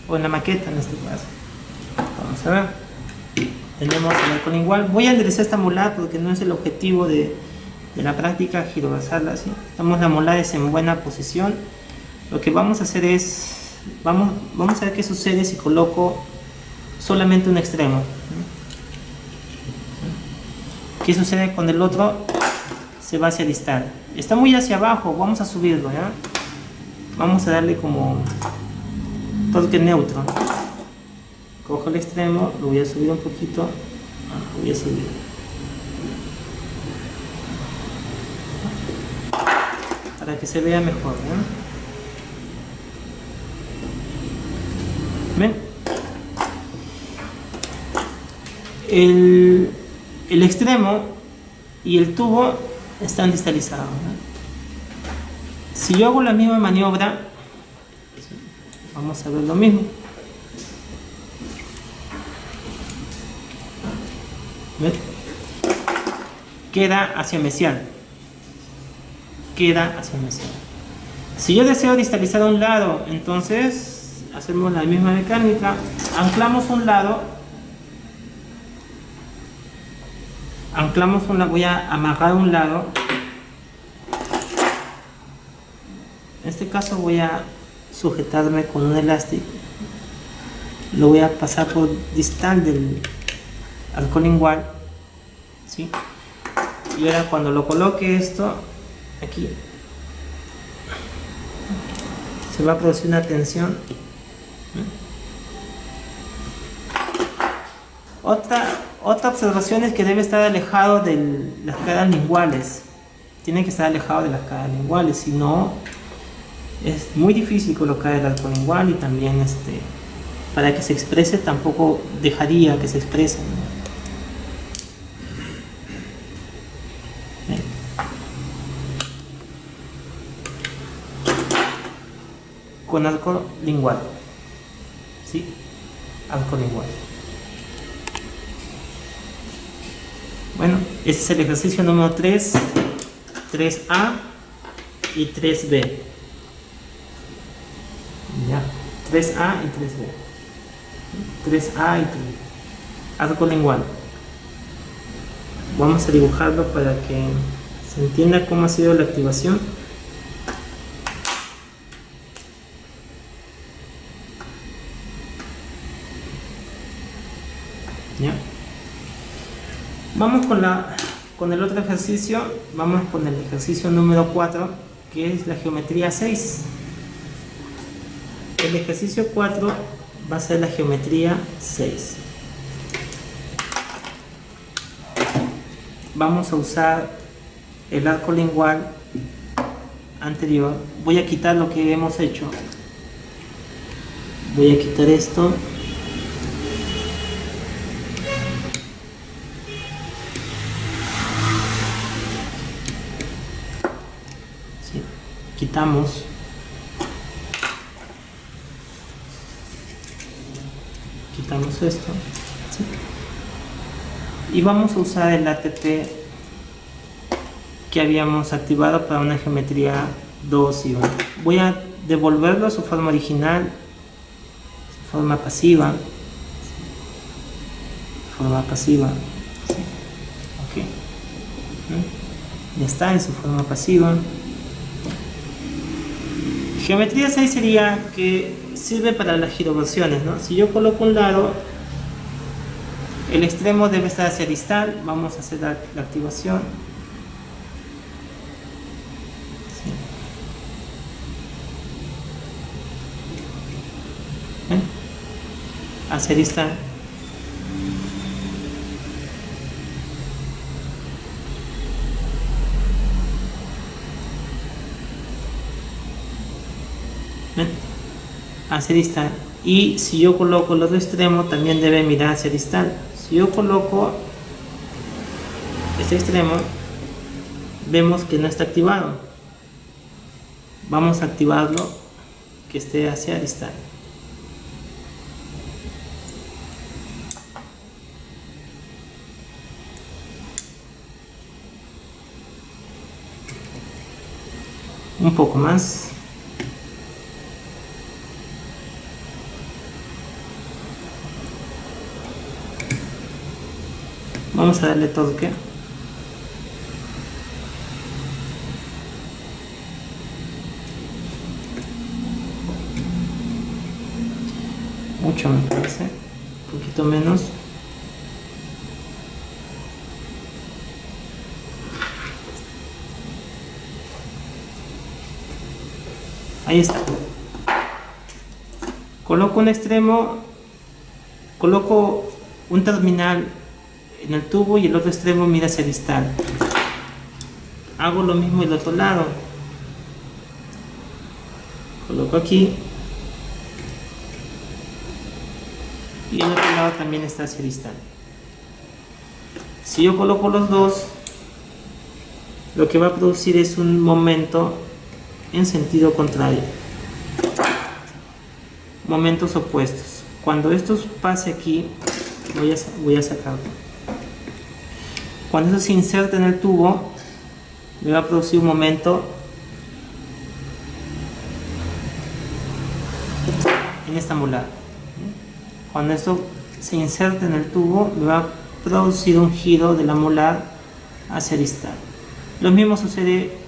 [SPEAKER 1] o en la maqueta en este caso. Vamos a ver. Tenemos el alcoholingual. Voy a enderezar esta molar porque no es el objetivo de la práctica girobasal, ¿sí? Estamos la molares en buena posición. Lo que vamos a hacer es, vamos a ver qué sucede si coloco solamente un extremo. ¿Qué sucede con el otro? Se va hacia distal. Está muy hacia abajo, vamos a subirlo, ¿ya? Vamos a darle como torque neutro. Cojo el extremo, lo voy a subir un poquito. Lo voy a subir. Para que se vea mejor, ¿ya? ¿Ven? El extremo y el tubo están distalizados, ¿no? Si yo hago la misma maniobra, vamos a ver lo mismo. ¿Ven? Queda hacia mesial. Queda hacia mesial. Si yo deseo distalizar a un lado, entonces hacemos la misma mecánica. Anclamos un lado. Voy a amarrar un lado. En este caso voy a sujetarme con un elástico. Lo voy a pasar por distal del alcoholingual, ¿sí? Y ahora cuando lo coloque esto aquí, se va a producir una tensión. Otra observación es que debe estar alejado de las caras linguales. Tiene que estar alejado de las caras linguales, si no es muy difícil colocar el alcoholingual, y también para que se exprese tampoco dejaría que se exprese, ¿no? Con alcoholingual, ¿sí? Alcoholingual. Bueno, ese es el ejercicio número 3, 3A y 3B. Ya, 3A y 3B. 3A y 3B. Alcoholingual. Vamos a dibujarlo para que se entienda cómo ha sido la activación. ¿Ya? Vamos con el otro ejercicio. Vamos con el ejercicio número 4, que es la geometría 6. El ejercicio 4 va a ser la geometría 6. Vamos a usar el alcoholingual anterior. Voy a quitar lo que hemos hecho. Voy a quitar esto. Sí. Quitamos. Quitamos esto. ¿Sí? Y vamos a usar el ATP que habíamos activado para una geometría 2 y 1. Voy a devolverlo a su forma original, su forma pasiva. Forma pasiva. ¿Sí? Okay. Ya está en su forma pasiva. Geometría 6 sería que sirve para las giroversiones, ¿no? Si yo coloco un lado, el extremo debe estar hacia distal. Vamos a hacer la activación. Sí. ¿Ven? Hacia distal. ¿Ven? Hacia distal. Y si yo coloco el otro extremo, también debe mirar hacia distal. Si yo coloco este extremo, vemos que no está activado. Vamos a activarlo que esté hacia distal. Un poco más. Vamos a darle toque. Mucho me parece, un poquito menos. Ahí está. Coloco un extremo, coloco un terminal en el tubo y el otro extremo mira hacia distal. Hago lo mismo del otro lado. Coloco aquí. Y el otro lado también está hacia distal. Si yo coloco los dos, lo que va a producir es un momento en sentido contrario. Momentos opuestos. Cuando esto pase aquí, voy a sacarlo. Cuando eso se inserta en el tubo, me va a producir un momento en esta molar. Cuando esto se inserta en el tubo, me va a producir un giro de la molar hacia distal. Lo mismo sucede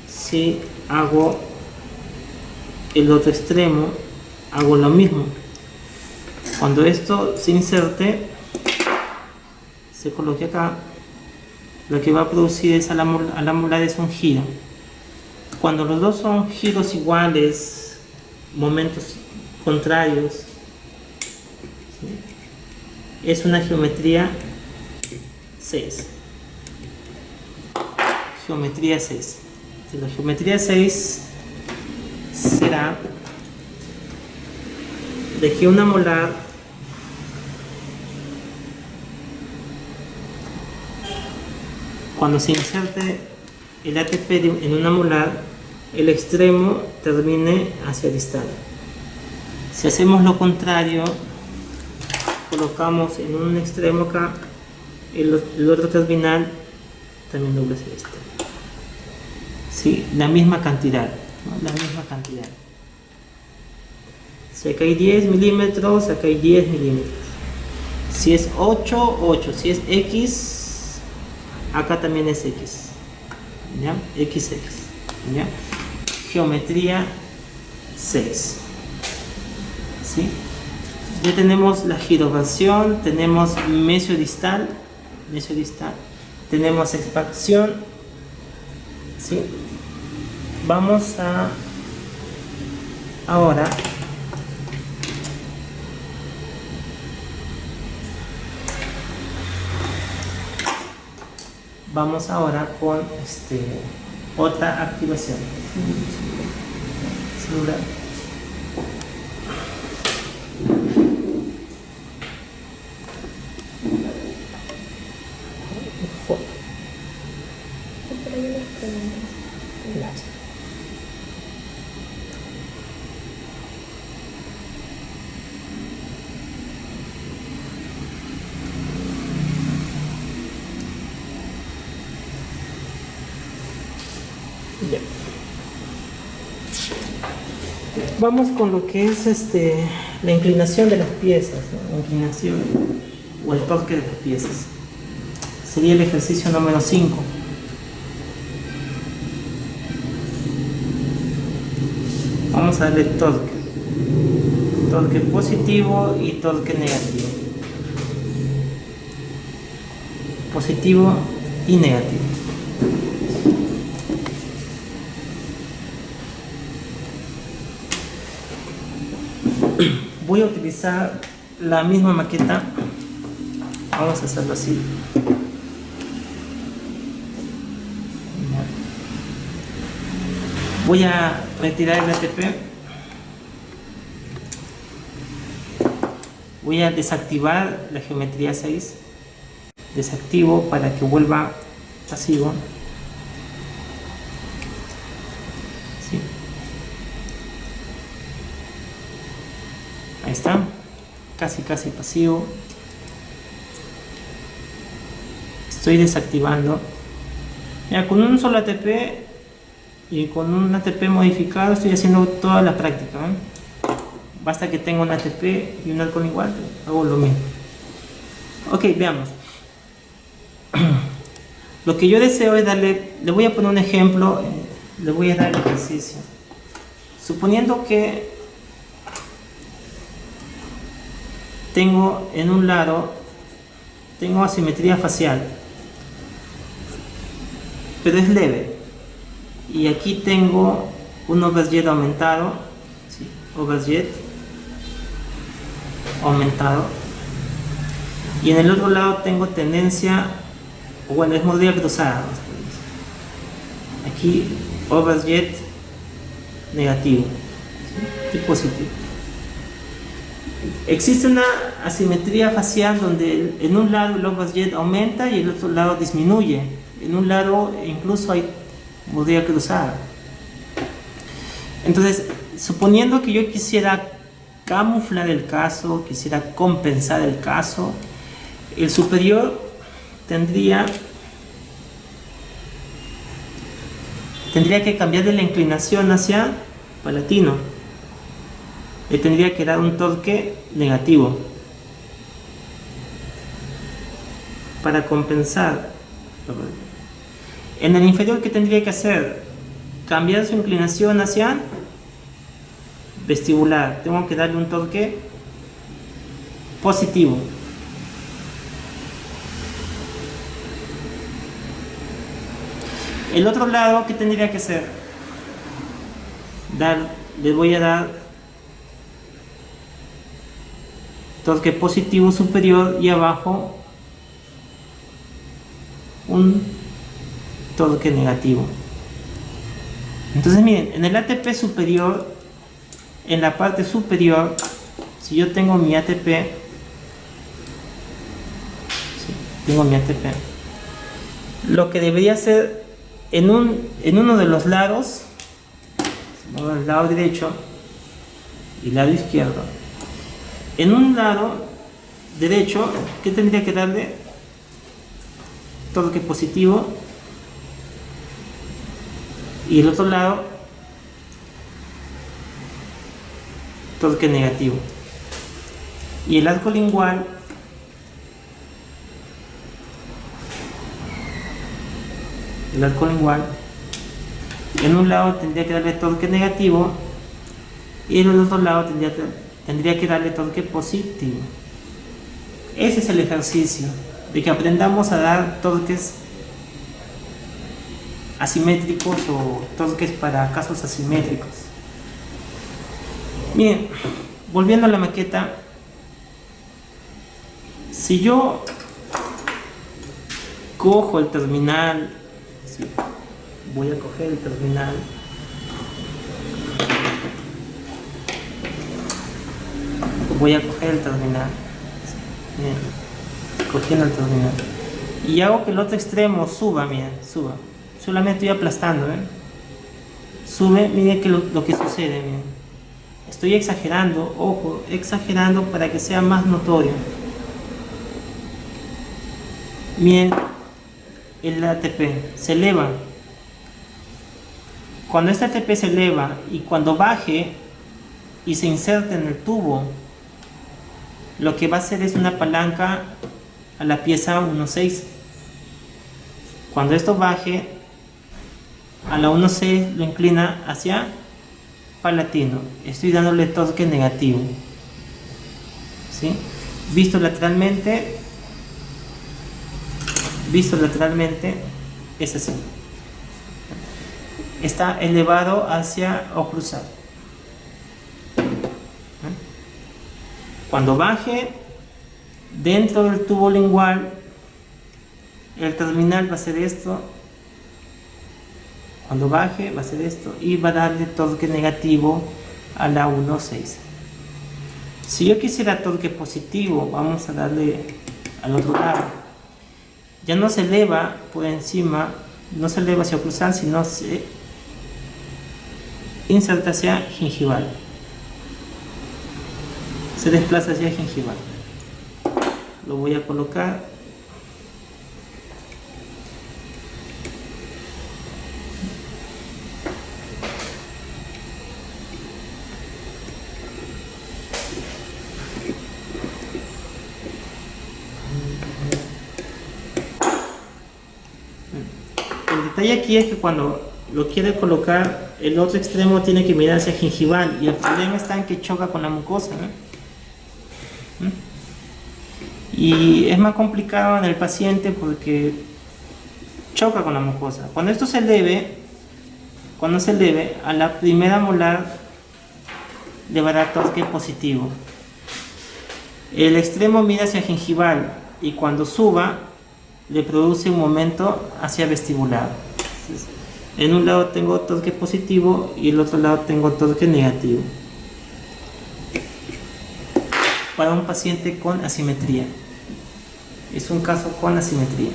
[SPEAKER 1] si hago el otro extremo, hago lo mismo. Cuando esto se inserte, se coloque acá, lo que va a producir es a la molar es un giro. Cuando los dos son giros iguales, momentos contrarios, ¿sí?, es una geometría 6. Geometría 6. La geometría 6 será de que una molar cuando se inserte el ATP en una molar, el extremo termine hacia distal. Si hacemos lo contrario, colocamos en un extremo acá, el otro terminal también doble hacia distal. Sí, la misma cantidad, ¿no? La misma cantidad. Si acá hay 10 milímetros, acá hay 10 milímetros. Si es 8, 8. Si es X, acá también es X. ¿Ya? XX. ¿Ya? Geometría 6. ¿Sí? Ya tenemos la giroscopia, tenemos mesodistal, tenemos expansión. ¿Sí? Vamos a ahora con otra activación. Celular. Bien. Vamos con lo que es la inclinación de las piezas, ¿no? La inclinación o el torque de las piezas. Sería el ejercicio número 5. Vamos a darle torque. Torque positivo y torque negativo. Positivo y negativo. Voy a utilizar la misma maqueta. Vamos a hacerlo así. Voy a retirar el ATP. Voy a desactivar la geometría 6. Desactivo para que vuelva pasivo. ¿Sí? Ahí está. Casi pasivo. Estoy desactivando. Ya, con un solo ATP Y con un ATP modificado estoy haciendo toda la práctica, ¿eh? Basta que tenga un ATP y un alcohol igual, hago lo mismo. Ok, veamos. Lo que yo deseo es darle, le voy a poner un ejemplo, le voy a dar el ejercicio. Suponiendo que tengo en un lado, tengo asimetría facial, pero es leve. Y aquí tengo un overjet aumentado, ¿sí? Overjet aumentado. Y en el otro lado tengo tendencia, o bueno, es mordida cruzada. Aquí overjet negativo, ¿sí? Y positivo. Existe una asimetría facial donde en un lado el overjet aumenta y el otro lado disminuye. En un lado incluso hay mordida cruzada. Entonces, suponiendo que yo quisiera camuflar el caso, quisiera compensar el caso, el superior tendría que cambiar de la inclinación hacia palatino. Le tendría que dar un torque negativo para compensar. En el inferior, ¿qué tendría que hacer? Cambiar su inclinación hacia vestibular. Tengo que darle un torque positivo. El otro lado, ¿qué tendría que hacer? Le voy a dar torque positivo superior y abajo un torque negativo. Entonces miren, en el ATP superior, en la parte superior, si yo tengo mi ATP, lo que debería hacer en uno de los lados, el lado derecho y el lado izquierdo, en un lado derecho, ¿qué tendría que darle? Torque positivo, y el otro lado torque negativo. Y el arco lingual en un lado tendría que darle torque negativo y en el otro lado tendría que darle torque positivo. Ese es el ejercicio, de que aprendamos a dar torques asimétricos o torques para casos asimétricos. Bien, volviendo a la maqueta, si yo cojo el terminal, ¿sí? Voy a coger el terminal, bien, cogiendo el terminal, y hago que el otro extremo suba, miren, suba. Solamente estoy aplastando, sube, miren que lo que sucede, miren. Estoy exagerando, ojo, exagerando para que sea más notorio. Miren, el ATP se eleva. Cuando este ATP se eleva y cuando baje y se inserta en el tubo, lo que va a hacer es una palanca a la pieza 1.6. Cuando esto baje a la 1.6 lo inclina hacia palatino. Estoy dándole torque negativo, ¿sí? Visto lateralmente es así. Está elevado hacia oclusal. Cuando baje dentro del tubo lingual, el terminal va a ser esto. Cuando baje va a ser esto y va a darle torque negativo a la 1.6. Si yo quisiera torque positivo, vamos a darle al otro lado. Ya no se eleva por encima, no se eleva hacia oclusal, sino se inserta hacia gingival. Se desplaza hacia gingival. Lo voy a colocar. detalle aquí es que cuando lo quiere colocar, el otro extremo tiene que mirar hacia gingival y el problema está en que choca con la mucosa, ¿no? Y es más complicado en el paciente porque choca con la mucosa. Cuando esto se eleve, a la primera molar le va a dar toque positivo. El extremo mira hacia gingival y cuando suba le produce un momento hacia vestibular. Entonces, en un lado tengo toque positivo y el otro lado tengo toque negativo. Para un paciente con asimetría. Es un caso con asimetría.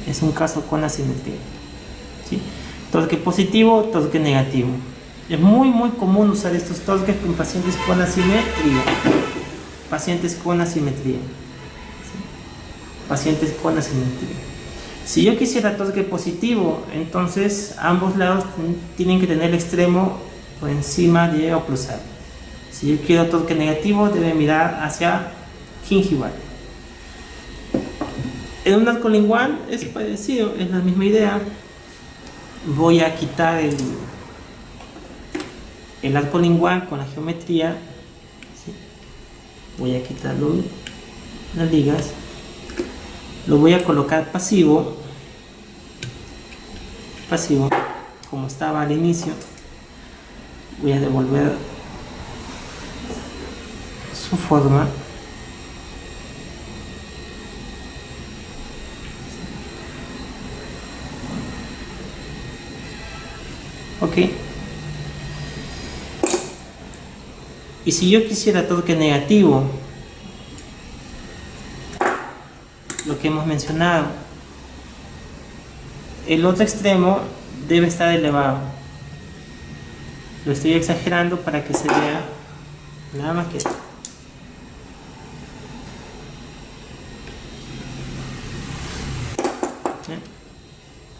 [SPEAKER 1] Es un caso con asimetría. ¿Sí? Toque positivo, toque negativo. Es muy común usar estos toques con pacientes con asimetría. Pacientes con asimetría. ¿Sí? Pacientes con asimetría. Si yo quisiera toque positivo, entonces ambos lados tienen que tener el extremo por encima de oclusal. Si yo quiero toque negativo, debe mirar hacia gingival. En un arco lingual es parecido, es la misma idea. Voy a quitar el arco lingual con la geometría. ¿Sí? Voy a quitar las ligas. Lo voy a colocar pasivo, como estaba al inicio. Voy a devolver su forma. Ok. Y si yo quisiera toque negativo, lo que hemos mencionado, el otro extremo debe estar elevado. Lo estoy exagerando para que se vea nada más que esto.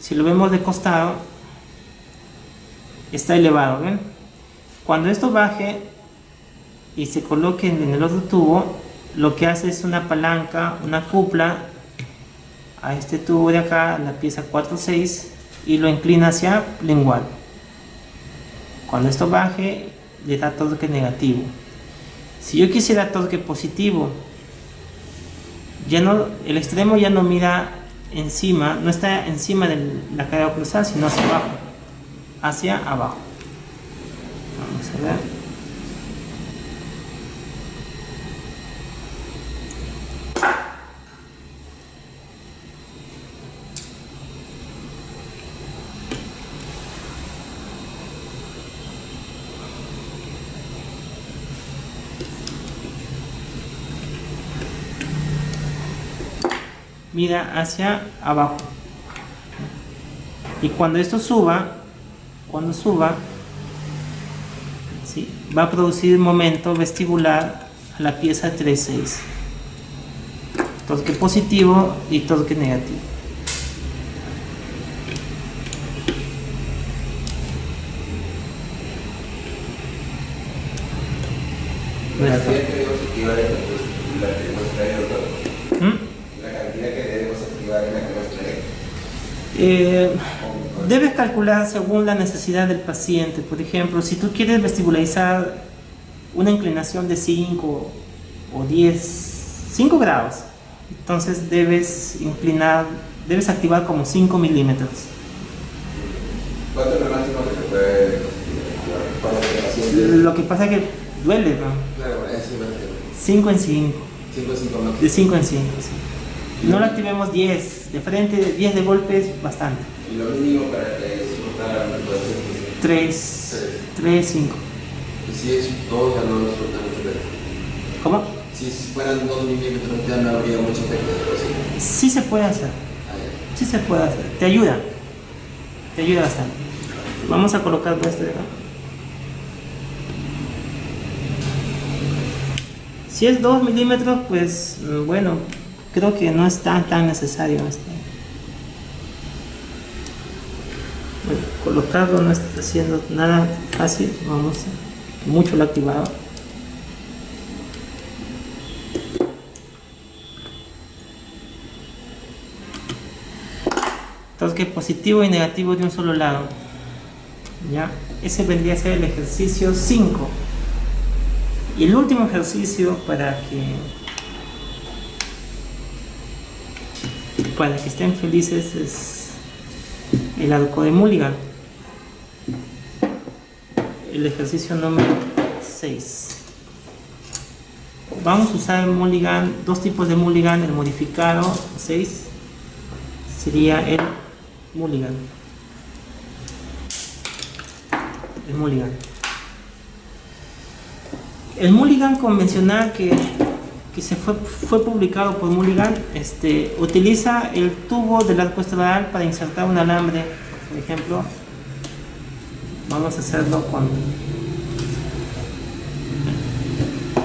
[SPEAKER 1] Si lo vemos de costado, está elevado, ¿ven? Cuando esto baje y se coloque en el otro tubo, lo que hace es una palanca, una cupla a este tubo de acá, la pieza 4-6, y lo inclina hacia lingual. Cuando esto baje, le da toque negativo. Si yo quisiera toque positivo, ya no, el extremo ya no mira encima, no está encima de la carga oclusal, sino hacia abajo. Hacia abajo. Vamos a ver. Mira hacia abajo. Y cuando esto suba, ¿sí?, va a producir momento vestibular a la pieza 3-6. Toque positivo y toque negativo.
[SPEAKER 2] La cantidad que debemos activar en la que debemos traer, doctor. La cantidad que debemos activar en la que debemos traer.
[SPEAKER 1] Debes calcular según la necesidad del paciente. Por ejemplo, si tú quieres vestibularizar una inclinación de 5 o 5 grados, entonces debes activar como 5 milímetros.
[SPEAKER 2] ¿Cuánto es lo máximo que se puede activar para el paciente?
[SPEAKER 1] Lo que pasa es que duele, ¿no?
[SPEAKER 2] Claro, es
[SPEAKER 1] 5 en 5.
[SPEAKER 2] 5 máximo.
[SPEAKER 1] De 5 en 5, sí. No lo activemos 10 de frente, 10 de golpe es bastante.
[SPEAKER 2] ¿Y lo mínimo para que surta entonces?
[SPEAKER 1] 3, 5.
[SPEAKER 2] Y si es 2, ya no surta mucho efecto.
[SPEAKER 1] ¿Cómo?
[SPEAKER 2] Si fueran 2 milímetros, ya no habría mucho efecto.
[SPEAKER 1] Sí se puede hacer. Sí se puede hacer. Te ayuda bastante. Vamos a colocar esto de acá. Si es 2 milímetros, pues bueno, creo que no es tan necesario esto. Bueno, colocarlo no está haciendo nada fácil. Vamos, mucho lo he activado. torque positivo y negativo de un solo lado. ¿Ya? Ese vendría a ser el ejercicio 5. Y el último ejercicio para que estén felices es el arco de Mulligan. El ejercicio número 6. Vamos a usar el Mulligan, dos tipos de Mulligan. El modificado 6 sería el Mulligan. El Mulligan convencional que fue publicado por Mulligan utiliza el tubo del arco estradal para insertar un alambre. Por ejemplo, vamos a hacerlo con...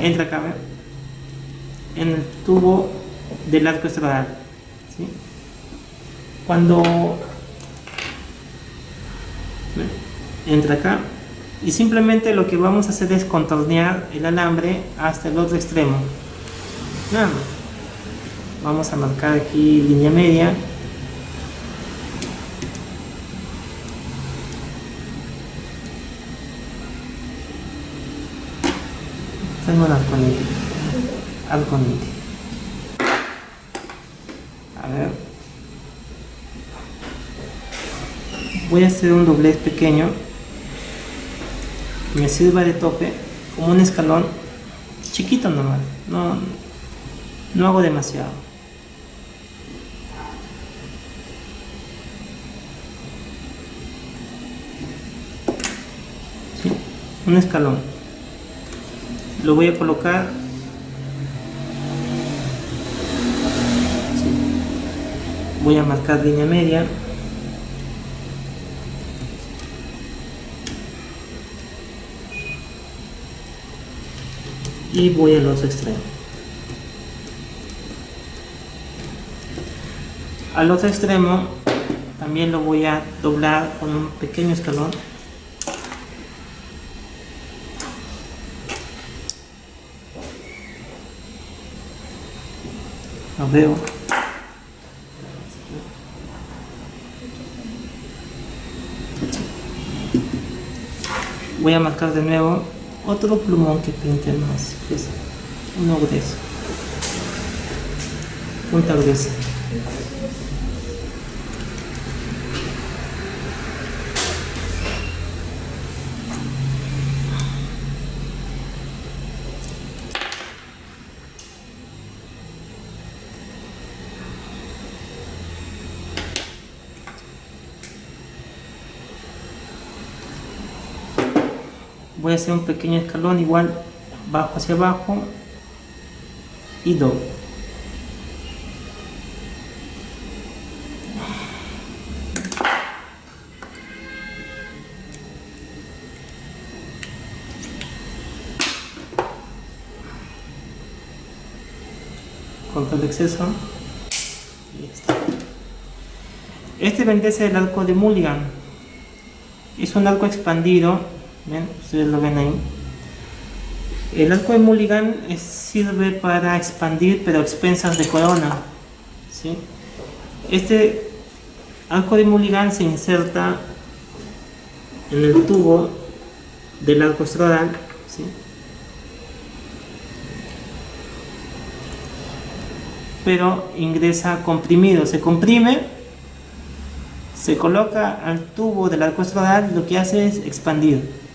[SPEAKER 1] Entra acá, ¿ve? En el tubo del arco estradal, ¿sí? Cuando entra acá y simplemente lo que vamos a hacer es contornear el alambre hasta el otro extremo. Nada más. Vamos a marcar aquí línea media. Tengo el arconite. A ver. Voy a hacer un doblez pequeño que me sirva de tope, como un escalón chiquito normal. No hago demasiado. ¿Sí? Un escalón. Lo voy a colocar. ¿Sí? Voy a marcar línea media. Y voy al otro extremo. Al otro extremo también lo voy a doblar con un pequeño escalón. Lo veo. Voy a marcar de nuevo otro plumón que pinte más, pues, uno grueso, punta gruesa. Voy a hacer un pequeño escalón igual, bajo hacia abajo y doble. Corto el exceso. Y está. Este vendría a ser el arco de Mulligan. Es un arco expandido. ¿Ven? Ustedes lo ven ahí. El arco de Mulligan sirve para expandir, pero a expensas de corona, ¿sí? Este arco de Mulligan se inserta en el tubo del arco estradal, ¿sí? Pero ingresa comprimido, se comprime, se coloca al tubo del arco estradal, lo que hace es expandir.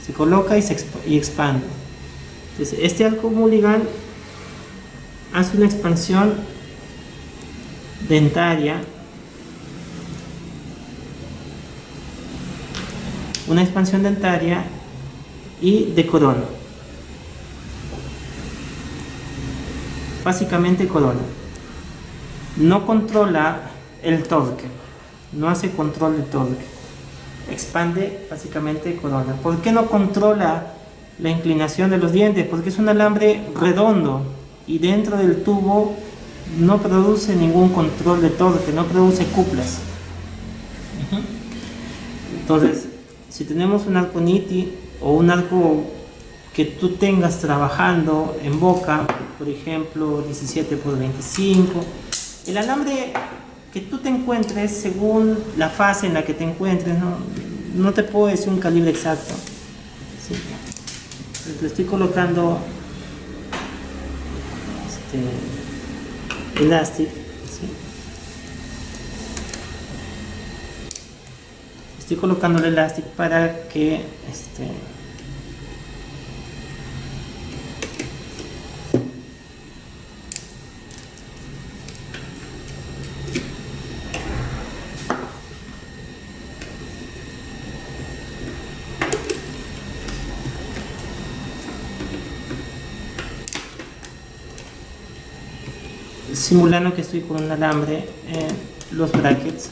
[SPEAKER 1] Se coloca y expande. Entonces, este arco Mulligan hace una expansión dentaria, y de corona. Básicamente corona. No controla el torque, no hace control del torque. Expande básicamente corona. ¿Por qué no controla la inclinación de los dientes? Porque es un alambre redondo y dentro del tubo no produce ningún control de torque, no produce cuplas. Entonces, si tenemos un arco niti o un arco que tú tengas trabajando en boca, por ejemplo 17 por 25, el alambre que tú te encuentres según la fase en la que te encuentres, no te puedo decir un calibre exacto. ¿Sí? Le estoy colocando elastic, ¿sí? Estoy colocando el elastic para que simulando que estoy con un alambre en los brackets, ¿sí?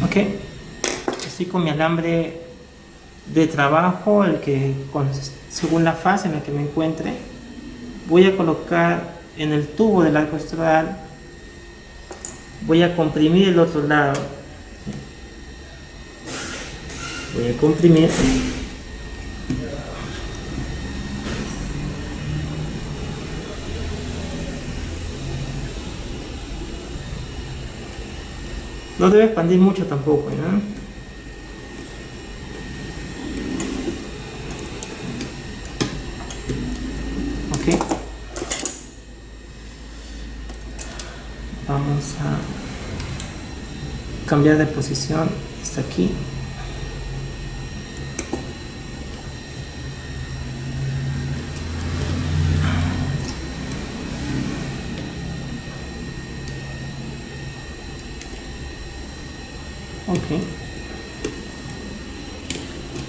[SPEAKER 1] Ok, estoy con mi alambre de trabajo, según la fase en la que me encuentre. Voy a colocar en el tubo del arco estradal, voy a comprimir el otro lado, voy a comprimir. No debe expandir mucho tampoco, ¿no? Ok. Vamos a cambiar de posición hasta aquí. Ok.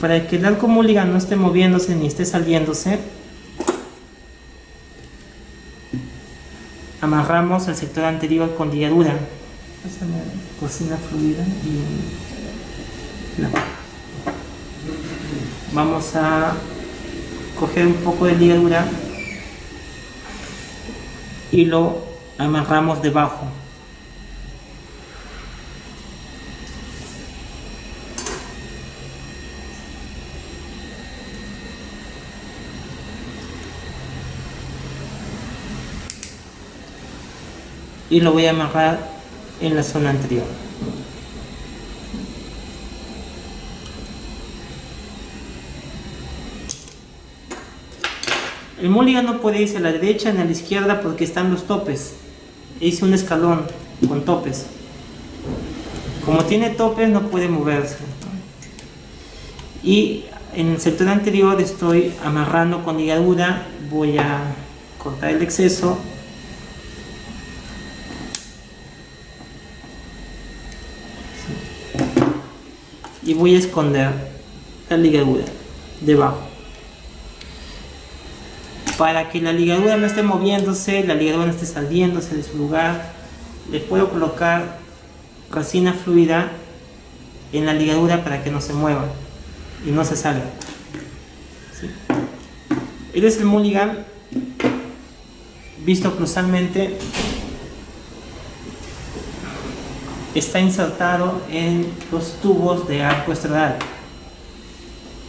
[SPEAKER 1] Para que el arco mulligan no esté moviéndose ni esté saliéndose, amarramos el sector anterior con ligadura. Cocina fluida y no. Vamos a coger un poco de ligadura y lo amarramos debajo. Y lo voy a amarrar en la zona anterior. El mulligan no puede irse a la derecha ni a la izquierda porque están los topes. Hice un escalón con topes. Como tiene topes no puede moverse. Y en el sector anterior estoy amarrando con ligadura. Voy a cortar el exceso. Y voy a esconder la ligadura debajo. Para que la ligadura no esté moviéndose, la ligadura no esté saliéndose de su lugar, le puedo colocar resina fluida en la ligadura para que no se mueva y no se salga. ¿Sí? Este es el mulligan visto cruzalmente. Está insertado en los tubos de arco estradal.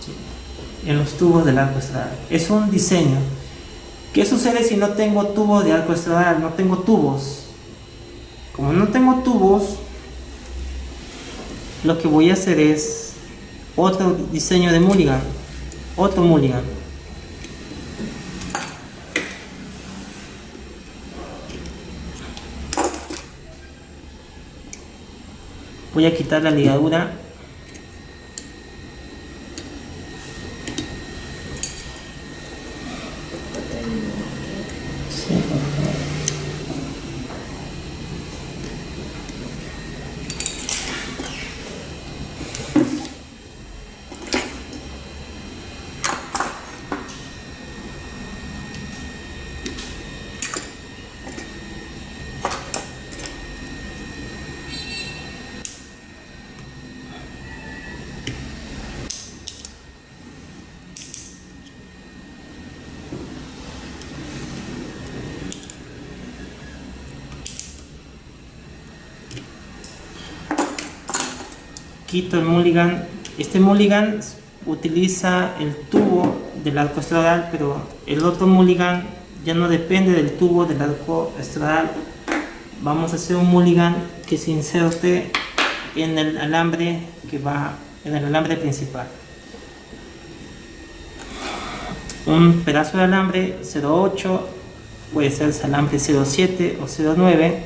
[SPEAKER 1] ¿Sí? En los tubos del arco estradal. Es un diseño. ¿Qué sucede si no tengo tubo de arco estradal? No tengo tubos. Como no tengo tubos, lo que voy a hacer es otro diseño de mulligan. Otro mulligan. Voy a quitar la ligadura. Sí. quito el mulligan. Este mulligan utiliza el tubo del arco estradal, pero el otro mulligan ya no depende del tubo del arco estradal. Vamos a hacer un mulligan que se inserte en el alambre que va en el alambre principal. Un pedazo de alambre 0.8, puede ser alambre 0.7 o 0.9,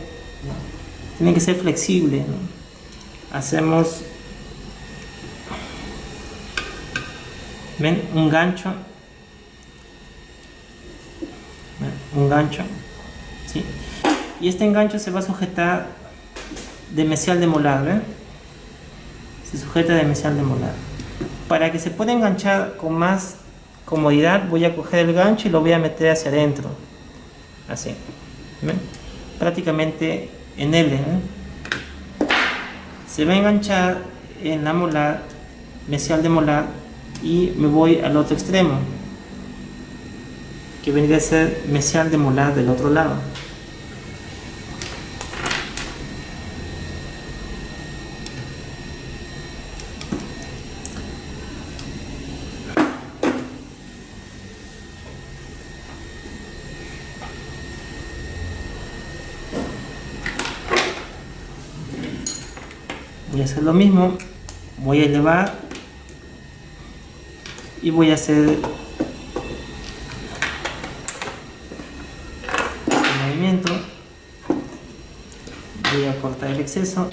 [SPEAKER 1] tiene que ser flexible, ¿no? Hacemos, ven, un gancho, ¿sí? Y este enganche se va a sujetar de mesial de molar, ¿ven? Se sujeta de mesial de molar. Para que se pueda enganchar con más comodidad, voy a coger el gancho y lo voy a meter hacia adentro, así, ¿ven? Prácticamente en L, ¿eh? Se va a enganchar en la molar, mesial de molar, y me voy al otro extremo, que vendría a ser mesial de molar del otro lado. Voy a hacer lo mismo, voy a elevar y voy a hacer el movimiento. Voy a cortar el exceso,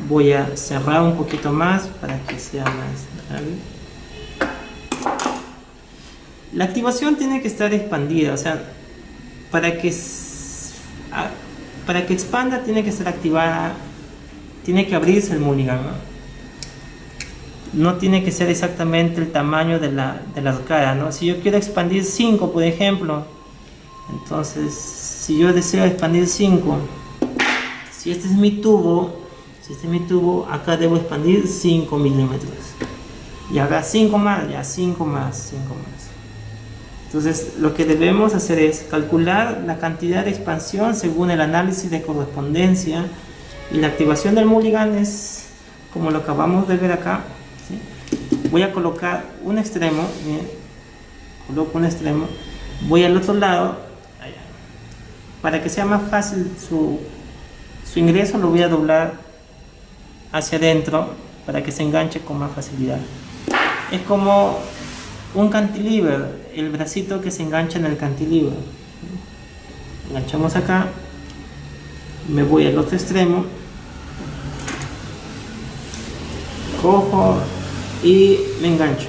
[SPEAKER 1] voy a cerrar un poquito más para que sea más. La activación tiene que estar expandida, o sea, para que expanda tiene que estar activada, tiene que abrirse el mulligan, ¿no? No tiene que ser exactamente el tamaño de la arcada, ¿no? Si yo quiero expandir 5, por ejemplo, entonces si yo deseo expandir 5, si este es mi tubo, acá debo expandir 5 milímetros, y acá 5 más, ya 5 más. Entonces lo que debemos hacer es calcular la cantidad de expansión según el análisis de correspondencia, y la activación del mulligan es como lo acabamos de ver acá, ¿sí? Voy a colocar un extremo, bien, coloco un extremo, voy al otro lado, allá. Para que sea más fácil su ingreso, lo voy a doblar hacia adentro para que se enganche con más facilidad. Es como un cantilever, el bracito que se engancha en el cantilever. Enganchamos acá, me voy al otro extremo, cojo y me engancho.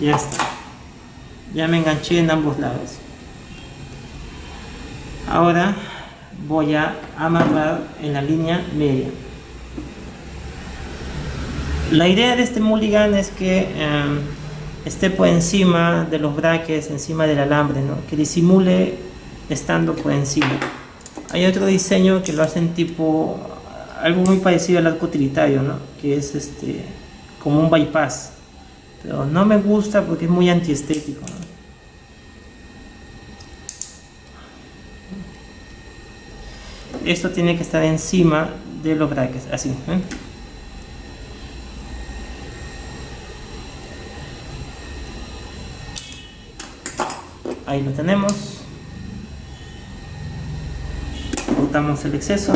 [SPEAKER 1] Ya está, ya me enganché en ambos lados. Ahora voy a amarrar en la línea media. La idea de este mulligan es que esté por encima de los brackets, encima del alambre, ¿no? Que disimule estando por encima. Hay otro diseño que lo hacen tipo algo muy parecido al arco utilitario, ¿no? Que es como un bypass, pero no me gusta porque es muy antiestético, ¿no? Esto tiene que estar encima de los brackets, así, ¿eh? Ahí lo tenemos. Cortamos el exceso.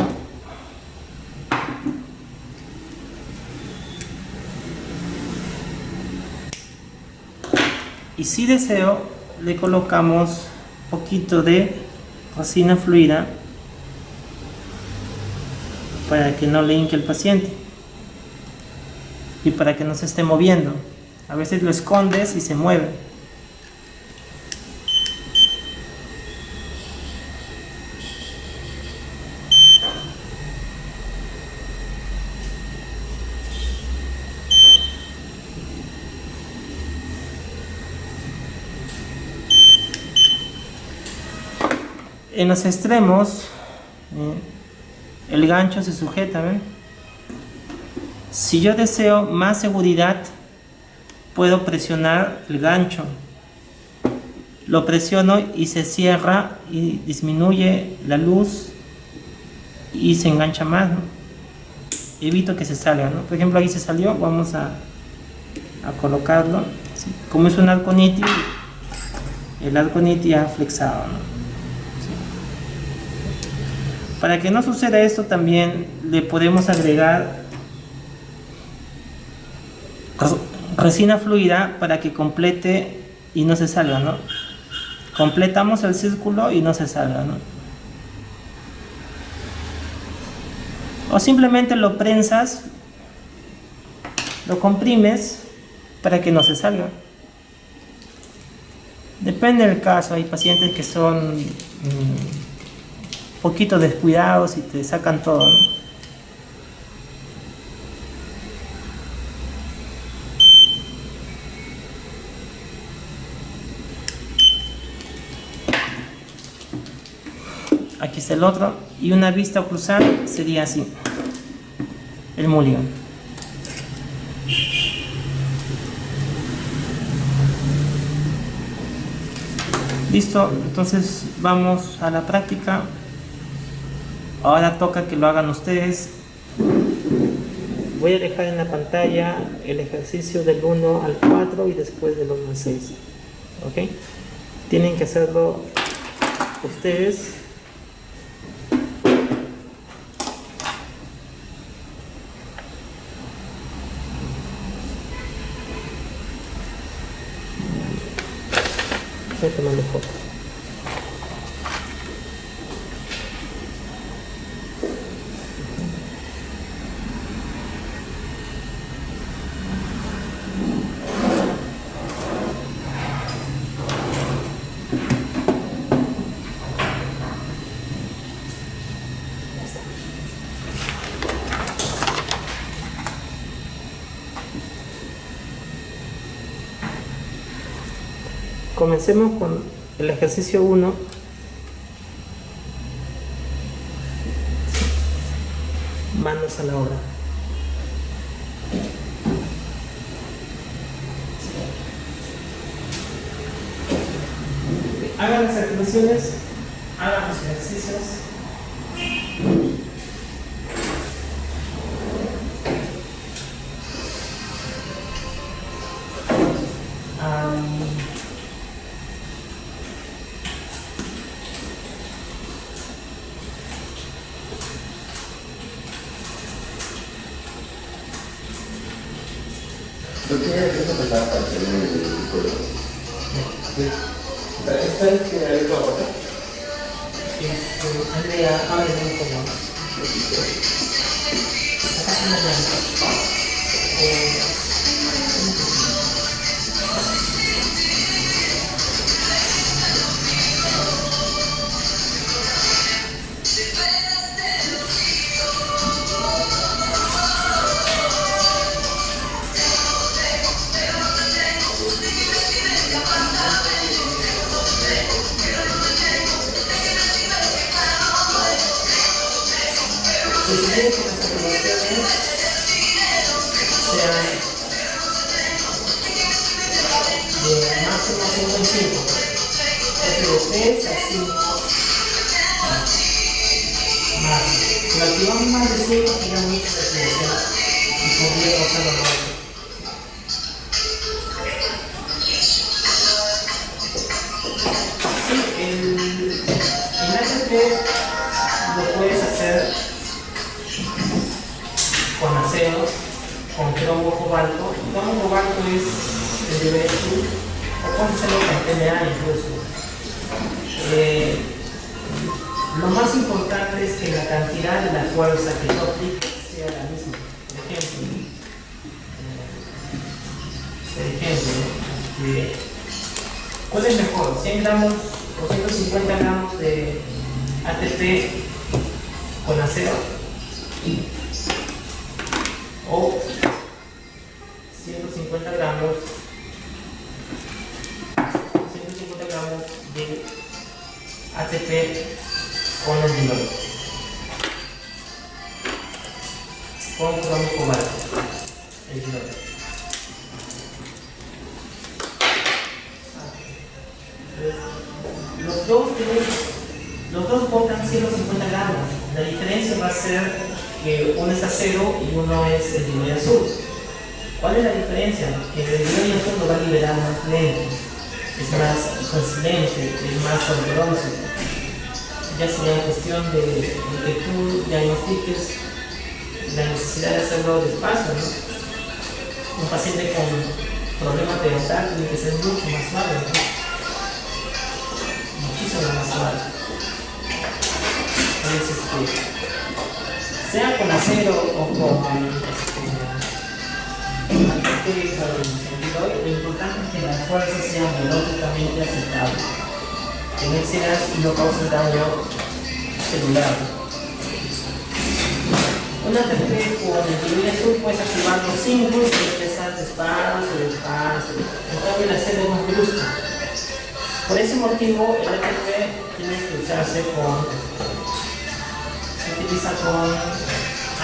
[SPEAKER 1] Y si deseo, le colocamos un poquito de resina fluida para que no le hinque el paciente y para que no se esté moviendo. A veces lo escondes y se mueve. En los extremos el gancho se sujeta, ¿ven? Si yo deseo más seguridad, puedo presionar el gancho, lo presiono y se cierra y disminuye la luz y se engancha más, ¿no? Evito que se salga, ¿no? Por ejemplo, ahí se salió, vamos a colocarlo, ¿sí? Como es un arco nítido, el arco nítido ya flexado, ¿no? ¿Sí? Para que no suceda esto, también le podemos agregar resina fluida para que complete y no se salga, ¿no? Completamos el círculo y no se salga, ¿no? O simplemente lo prensas, lo comprimes para que no se salga. Depende del caso, hay pacientes que son poquito descuidados y te sacan todo, ¿no? Aquí está el otro, y una vista oclusal sería así, el mulligan. Listo, entonces vamos a la práctica. Ahora toca que lo hagan ustedes. Voy a dejar en la pantalla el ejercicio del 1 al 4 y después del 1 al 6. ¿Ok? Tienen que hacerlo ustedes. Estoy tomando foto. Comencemos con el ejercicio 1. Manos a la obra. Hagan las activaciones, hagan los ejercicios.
[SPEAKER 2] ¿Por qué eso pensaba para hacer en el pueblo? ¿Esta es que hay otra foto?
[SPEAKER 1] Andrea, abre un poco. Acá está la llanta. Se supone que las activaciones sean de máximo 5 en 5. Es de 3 a 5 más. Si lo activamos más de 5 sería mucha activación y podría causar la muerte. Sí, el ATP lo puedes hacer con acero, con cromo cobalto. El cromo cobalto es el de Berkeley, o puede hacerlo con TNA incluso. Lo más importante es que la cantidad de la fuerza que yo aplique sea la misma. Por ejemplo, ¿cuál es mejor? ¿100 gramos o 150 gramos de ATP con acero? O 150 gramos de ATP con el dilor, con cromo cobalto, el dilor. Los dos botan 150 gramos. La diferencia va a ser que uno es acero y uno es el dividir azul. ¿Cuál es la diferencia? Que el dividir azul lo va a liberar más lento, es más consistente, es más doloroso. Ya sería cuestión de que tú diagnostiques la necesidad de hacerlo despacio, ¿no? Un paciente con problemas de dental tiene que ser mucho más suave, ¿no? Muchísimo más suave. Entonces, sea con acero o con lo importante es que la fuerza sea biológicamente aceptable, que no excedas y no cause daño celular. Una ATP con el dividir azul puedes activarlo sin brusco, empezar despacio. En cambio el acero es más brusco. Por ese motivo el ATP tiene que usarse se utiliza con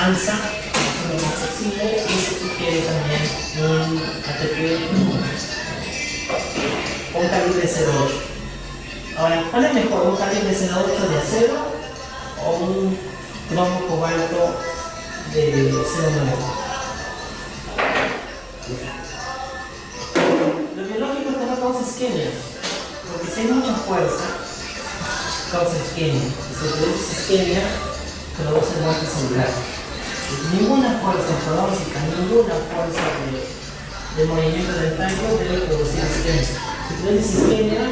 [SPEAKER 1] ANSA, que es más flexible, y se sugiere también un ATP con calibre 0.8. Ahora, ¿cuál es mejor? ¿Un calibre 0.8 de acero o un cromo cobalto de 0.9? Lo biológico es que no causa isquemia, porque si hay mucha fuerza, causa isquemia. Si se produce isquemia, produce muerte celular. Ninguna fuerza ortodóntica, ninguna fuerza de movimiento dental debe producir isquemia. Si produces isquemia,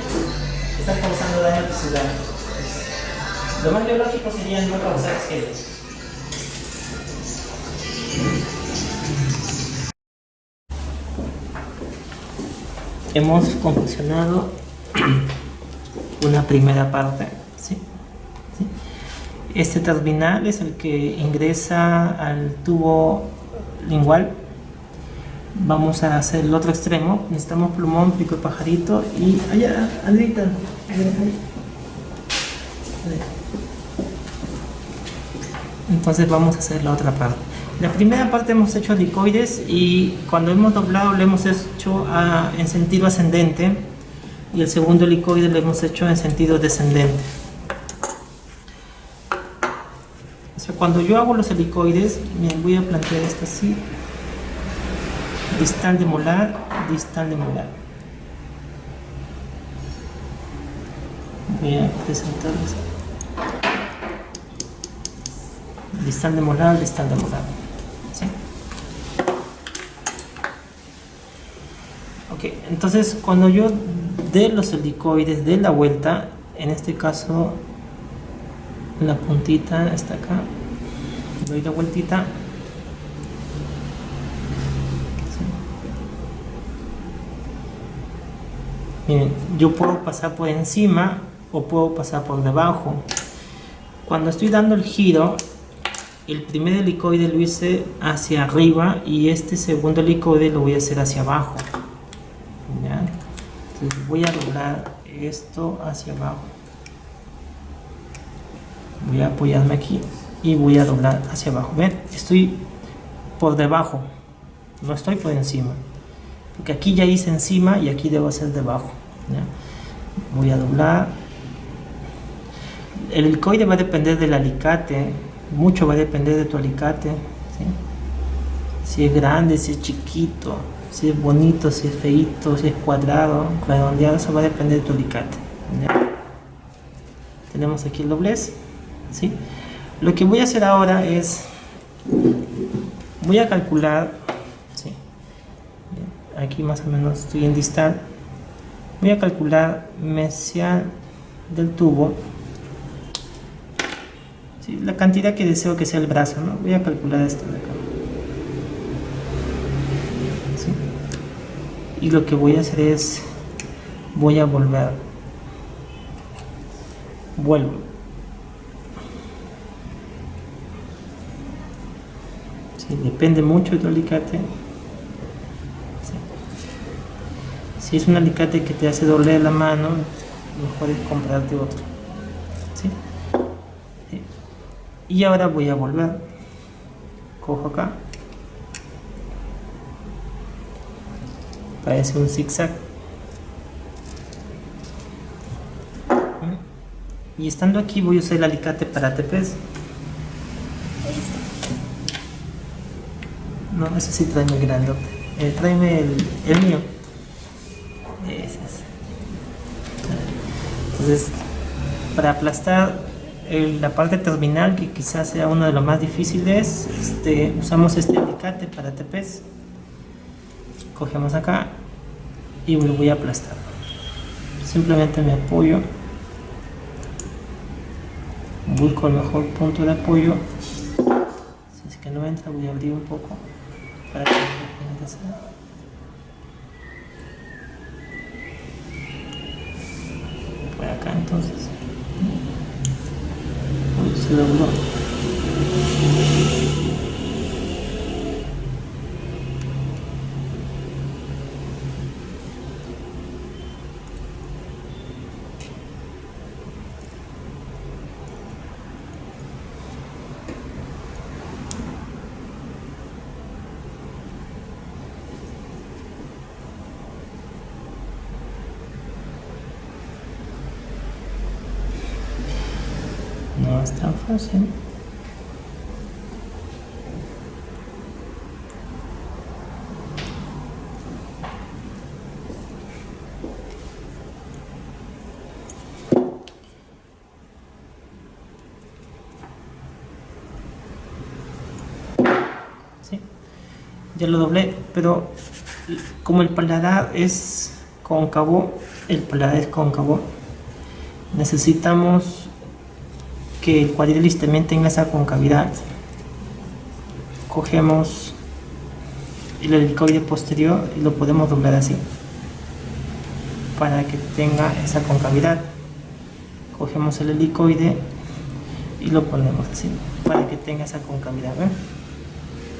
[SPEAKER 1] estás causando daño a tu celular. Lo más biológico sería no causar isquemia. Hemos confeccionado una primera parte, ¿sí? ¿Sí? Este terminal es el que ingresa al tubo lingual. Vamos a hacer el otro extremo. Necesitamos plumón, pico de pajarito y allá, Andrita. Entonces vamos a hacer la otra parte. La primera parte hemos hecho helicoides y cuando hemos doblado lo hemos hecho en sentido ascendente y el segundo helicoide lo hemos hecho en sentido descendente. O sea, cuando yo hago los helicoides, miren, voy a plantear esto así: distal de molar, distal de molar. Voy a presentarles distal de molar, distal de molar. ¿Sí? Ok, entonces cuando yo dé los helicoides de la vuelta, en este caso la puntita está acá, doy la vueltita. ¿Sí? Miren, yo puedo pasar por encima o puedo pasar por debajo. Cuando estoy dando el giro, el primer helicoide lo hice hacia arriba y este segundo helicoide lo voy a hacer hacia abajo. ¿Ya? Entonces voy a doblar esto hacia abajo. Voy a apoyarme aquí y voy a doblar hacia abajo. ¿Ven? Estoy por debajo, no estoy por encima. Porque aquí ya hice encima y aquí debo hacer debajo. ¿Ya? Voy a doblar. El helicoide va a depender del alicate. Mucho va a depender de tu alicate, ¿sí? Si es grande, si es chiquito, si es bonito, si es feito, si es cuadrado, redondeado, eso va a depender de tu alicate. ¿Ya? Tenemos aquí el doblez, ¿sí? Lo que voy a hacer ahora es, voy a calcular, ¿sí? Aquí más o menos estoy en distal, voy a calcular mesial del tubo. Sí, la cantidad que deseo que sea el brazo, ¿no? Voy a calcular esto de acá. ¿Sí? Y lo que voy a hacer es, voy a volver. Vuelvo. Sí, depende mucho de tu alicate. Sí. Si es un alicate que te hace doler la mano, mejor es comprarte otro. ¿Sí? Y ahora voy a volver, cojo acá, parece un zigzag, y estando aquí voy a usar el alicate para ATPs. No, ese sí tráeme el grandote. Tráeme el mío. Ese es. Entonces, para aplastar la parte terminal, que quizás sea uno de los más difíciles, usamos este alicate para ATPs. Cogemos acá y lo voy a aplastar. Simplemente me apoyo, busco el mejor punto de apoyo. Si es que no entra, voy a abrir un poco para que no penetre. Por acá entonces. Se dobló. No es tan fácil. Sí, ya lo doblé, pero como el paladar es cóncavo, necesitamos que el cuadrilis también tenga esa concavidad. Cogemos el helicoide posterior y lo podemos doblar así para que tenga esa concavidad. Cogemos el helicoide y lo ponemos así para que tenga esa concavidad. ¿Ven?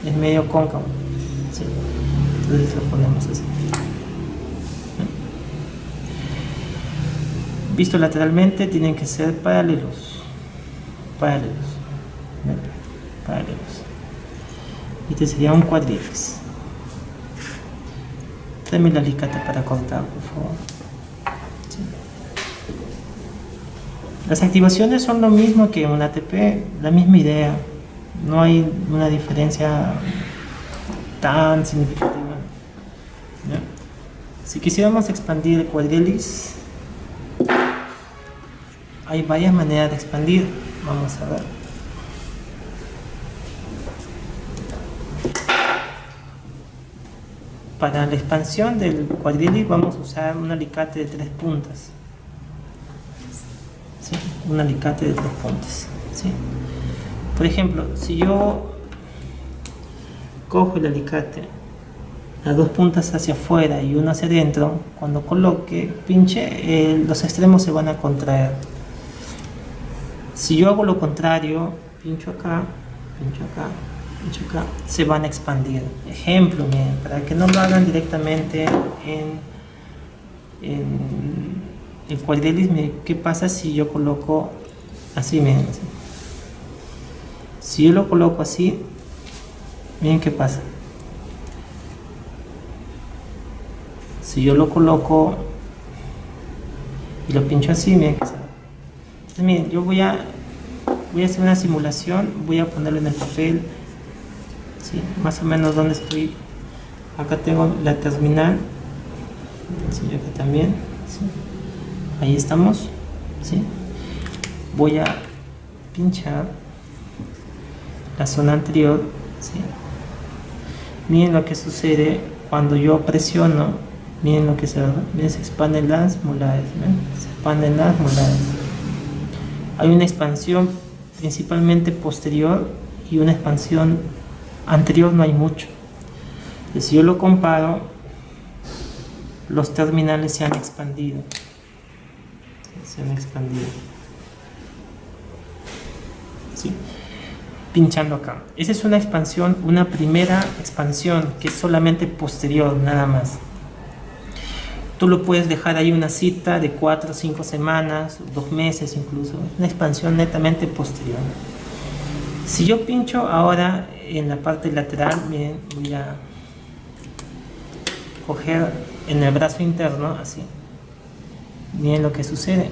[SPEAKER 1] Es medio cóncavo, ¿sí? Entonces lo ponemos así. Visto lateralmente, tienen que ser paralelos. Este sería un cuadrilis. Tráeme el alicate para cortar, por favor. Sí. Las activaciones son lo mismo que un ATP, la misma idea. No hay una diferencia tan significativa, ¿ya? Si quisiéramos expandir el cuadrilis, hay varias maneras de expandir. Vamos a ver. Para la expansión del cuadrilis vamos a usar un alicate de 3 puntas. ¿Sí? Un alicate de 3 puntas. ¿Sí? Por ejemplo, si yo cojo el alicate, las 2 puntas hacia afuera y una hacia adentro, cuando coloque, pinche, los extremos se van a contraer. Si yo hago lo contrario, pincho acá, se van a expandir. Ejemplo, miren, para que no lo hagan directamente en el cuadrilis, miren, ¿qué pasa si yo coloco así? Miren, así. Si yo lo coloco así, miren qué pasa. Si yo lo coloco y lo pincho así, miren qué pasa. Entonces, miren, yo voy a hacer una simulación, voy a ponerlo en el papel, ¿sí? Más o menos donde estoy. Acá tengo la terminal, ¿sí? Acá también, ¿sí? Ahí estamos, ¿sí? Voy a pinchar la zona anterior, ¿sí? Miren lo que sucede cuando yo presiono. Miren lo que se expanden las molares, ¿ven? Se expanden las molares. Hay una expansión principalmente posterior y una expansión anterior, no hay mucho. Entonces, si yo lo comparo, los terminales se han expandido. ¿Sí? Pinchando acá. Esa es una expansión, una primera expansión que es solamente posterior, nada más. Tú lo puedes dejar ahí una cita de 4 o 5 semanas, 2 meses incluso. Una expansión netamente posterior. Si yo pincho ahora en la parte lateral, miren, voy a coger en el brazo interno, así. Miren lo que sucede.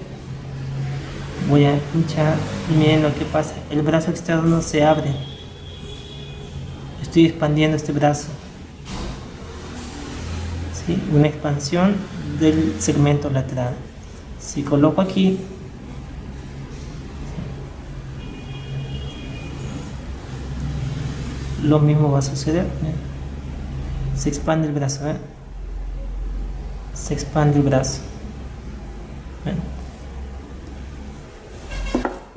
[SPEAKER 1] Voy a pinchar y miren lo que pasa. El brazo externo se abre. estoy expandiendo este brazo. ¿Sí? Una expansión del segmento lateral. Si coloco aquí, lo mismo va a suceder. Se expande el brazo, se expande el brazo.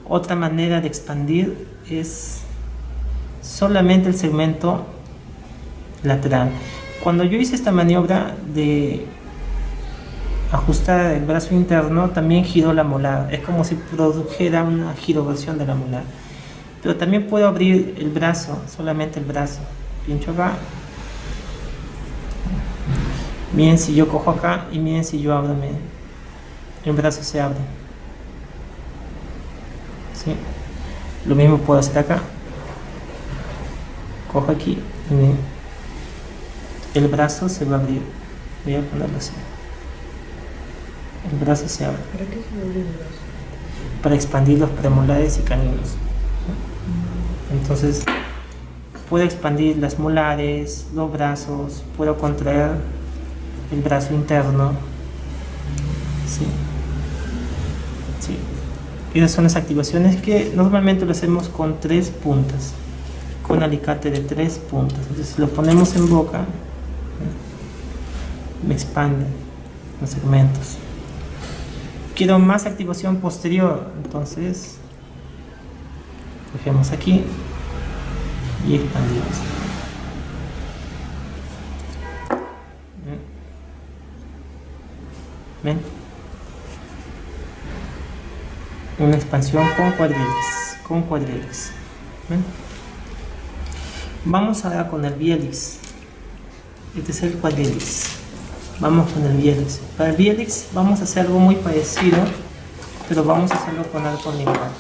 [SPEAKER 1] Otra manera de expandir es solamente el segmento lateral. Cuando yo hice esta maniobra de ajustar el brazo interno, también giró la molar. Es como si produjera una giroversión de la molar. Pero también puedo abrir el brazo, solamente el brazo. Pincho acá. Miren si yo cojo acá y miren si yo abro. Miren. El brazo se abre. ¿Sí? Lo mismo puedo hacer acá. Cojo aquí y miren. El brazo se va a abrir. Voy a ponerlo así. El brazo se abre.
[SPEAKER 3] ¿Para qué se abre el brazo?
[SPEAKER 1] Para expandir los premolares y caninos. Entonces, puedo expandir las molares, los brazos, puedo contraer el brazo interno. ¿Sí? Sí. Esas son las activaciones que normalmente lo hacemos con 3 puntas. Con alicate de 3 puntas. Entonces, si lo ponemos en boca, me expanden los segmentos. Quiero más activación posterior, entonces cogemos aquí y expandimos. ¿Ven? Una expansión con cuadríceps, ¿ven? Vamos ahora con el bielix. Este es el cuadríceps. Vamos con el bielix. Para el bielix vamos a hacer algo muy parecido, pero vamos a hacerlo con arco lingual.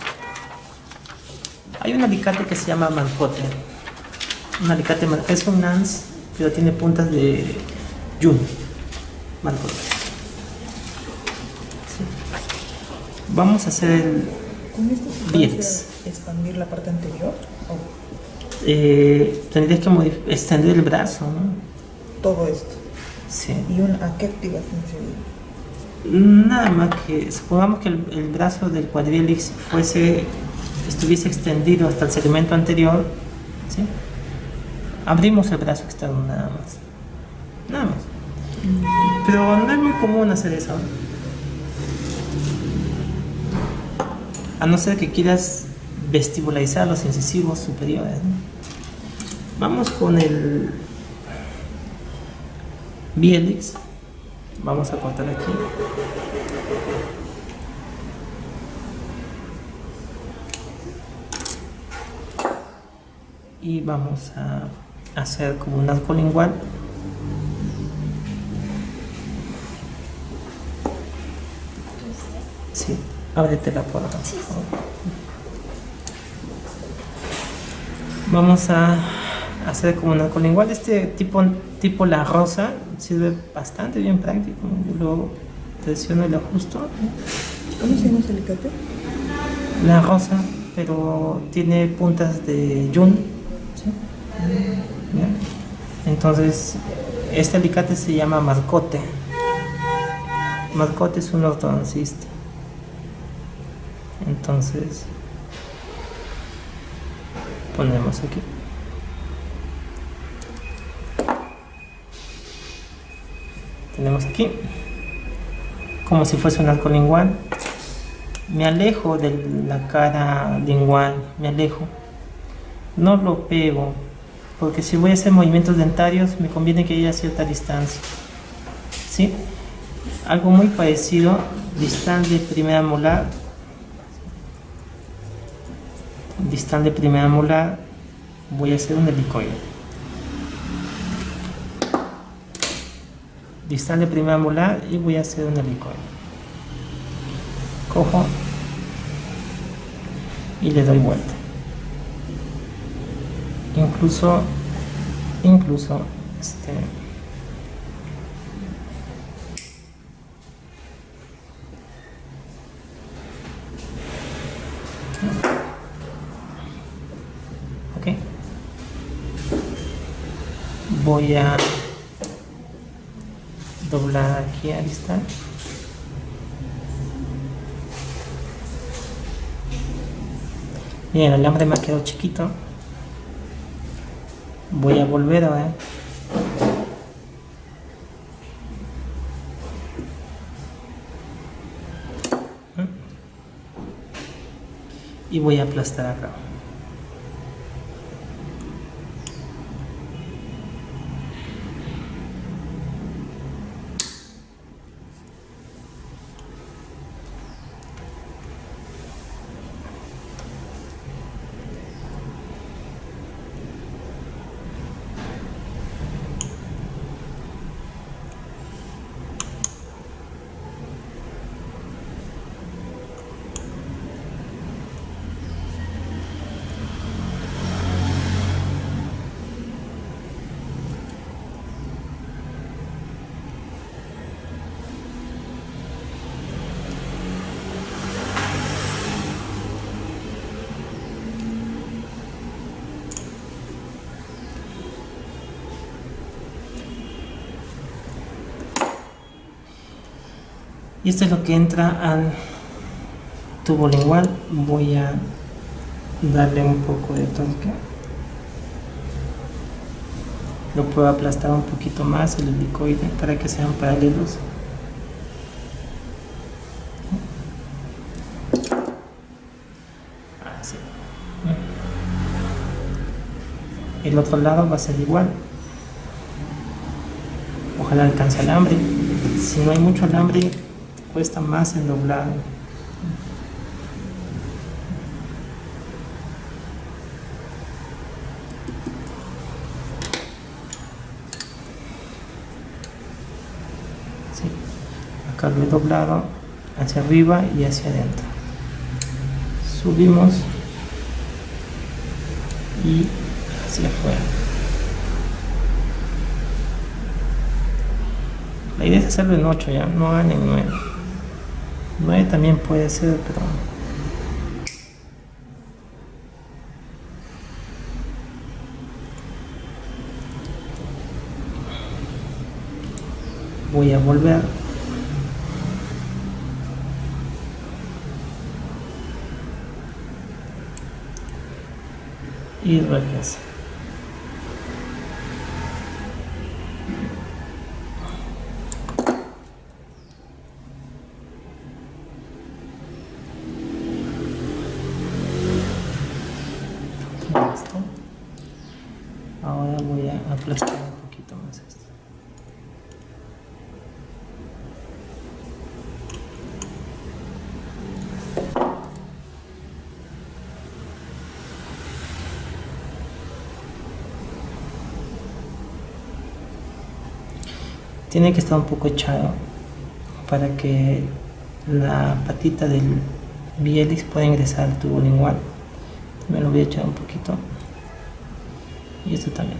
[SPEAKER 1] Hay un alicate que se llama Marcotte. Un alicate es un nance, pero tiene puntas de yun. Marcotte. Sí. Vamos a hacer el
[SPEAKER 3] ¿Con esto se
[SPEAKER 1] bielix.
[SPEAKER 3] puede expandir la parte anterior?
[SPEAKER 1] Tendrías que extender el brazo, ¿no?
[SPEAKER 3] Todo esto.
[SPEAKER 1] Sí.
[SPEAKER 3] ¿Y a qué activación sería?
[SPEAKER 1] Nada más que supongamos que el brazo del cuadríceps estuviese extendido hasta el segmento anterior, ¿sí? Abrimos el brazo externo nada más. Pero no es muy común hacer eso, a no ser que quieras vestibularizar los incisivos superiores, ¿no? Vamos con el bielix. Vamos a cortar aquí. Y vamos a hacer como un arco lingual. Sí, ábretela por favor. Vamos a hacer como un arco lingual. Este tipo la rosa sirve bastante bien práctico. Yo lo presiono y lo ajusto.
[SPEAKER 3] ¿Cómo se llama ese alicate?
[SPEAKER 1] La rosa, pero tiene puntas de yun. ¿Sí? ¿Bien? Entonces, este alicate se llama Marcotte. Marcotte es un ortodoncista. Entonces, ponemos aquí. Tenemos aquí, como si fuese un arco lingual. Me alejo de la cara lingual, me alejo. No lo pego, porque si voy a hacer movimientos dentarios, me conviene que haya cierta distancia. ¿Sí? Algo muy parecido, distal de primera molar. Distal de primera molar, voy a hacer un helicoide. Distal de primera molar y voy a hacer un helicoide. Cojo y le doy vuelta. Incluso ¿ok? voy a doblar aquí a vista. Bien, el alambre me ha quedado chiquito. Voy a volver a ver. Y voy a aplastar acá. Y esto es lo que entra al tubo lingual. Voy a darle un poco de toque. Lo puedo aplastar un poquito más el helicoide para que sean paralelos. Así. El otro lado va a ser igual. Ojalá alcance alambre. Si no hay mucho alambre, cuesta más el doblado. Sí. Acá lo he doblado hacia arriba y hacia adentro. Subimos y hacia afuera. La idea es hacerlo en 8 ya, no hagan en 9. 9 también puede ser, pero voy a volver y regreso. Listo. Ahora voy a aplastar un poquito más esto. Tiene que estar un poco echado para que la patita del bihelix pueda ingresar al tubo lingual. Me lo voy a echar un poquito. Y esto también.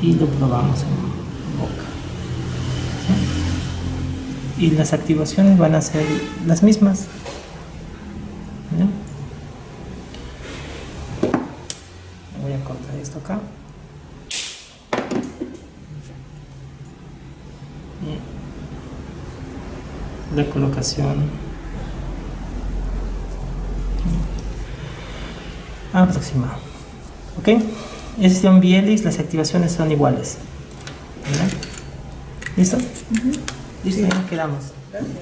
[SPEAKER 1] Y lo probamos en boca. ¿Sí? Y las activaciones van a ser las mismas. ¿No? Voy a cortar esto acá. Y la colocación aproximada. ¿Ok? Este es un bihelix, las activaciones son iguales. ¿Verdad? ¿Listo? Listo,
[SPEAKER 3] Sí.
[SPEAKER 1] ya quedamos.
[SPEAKER 3] Gracias.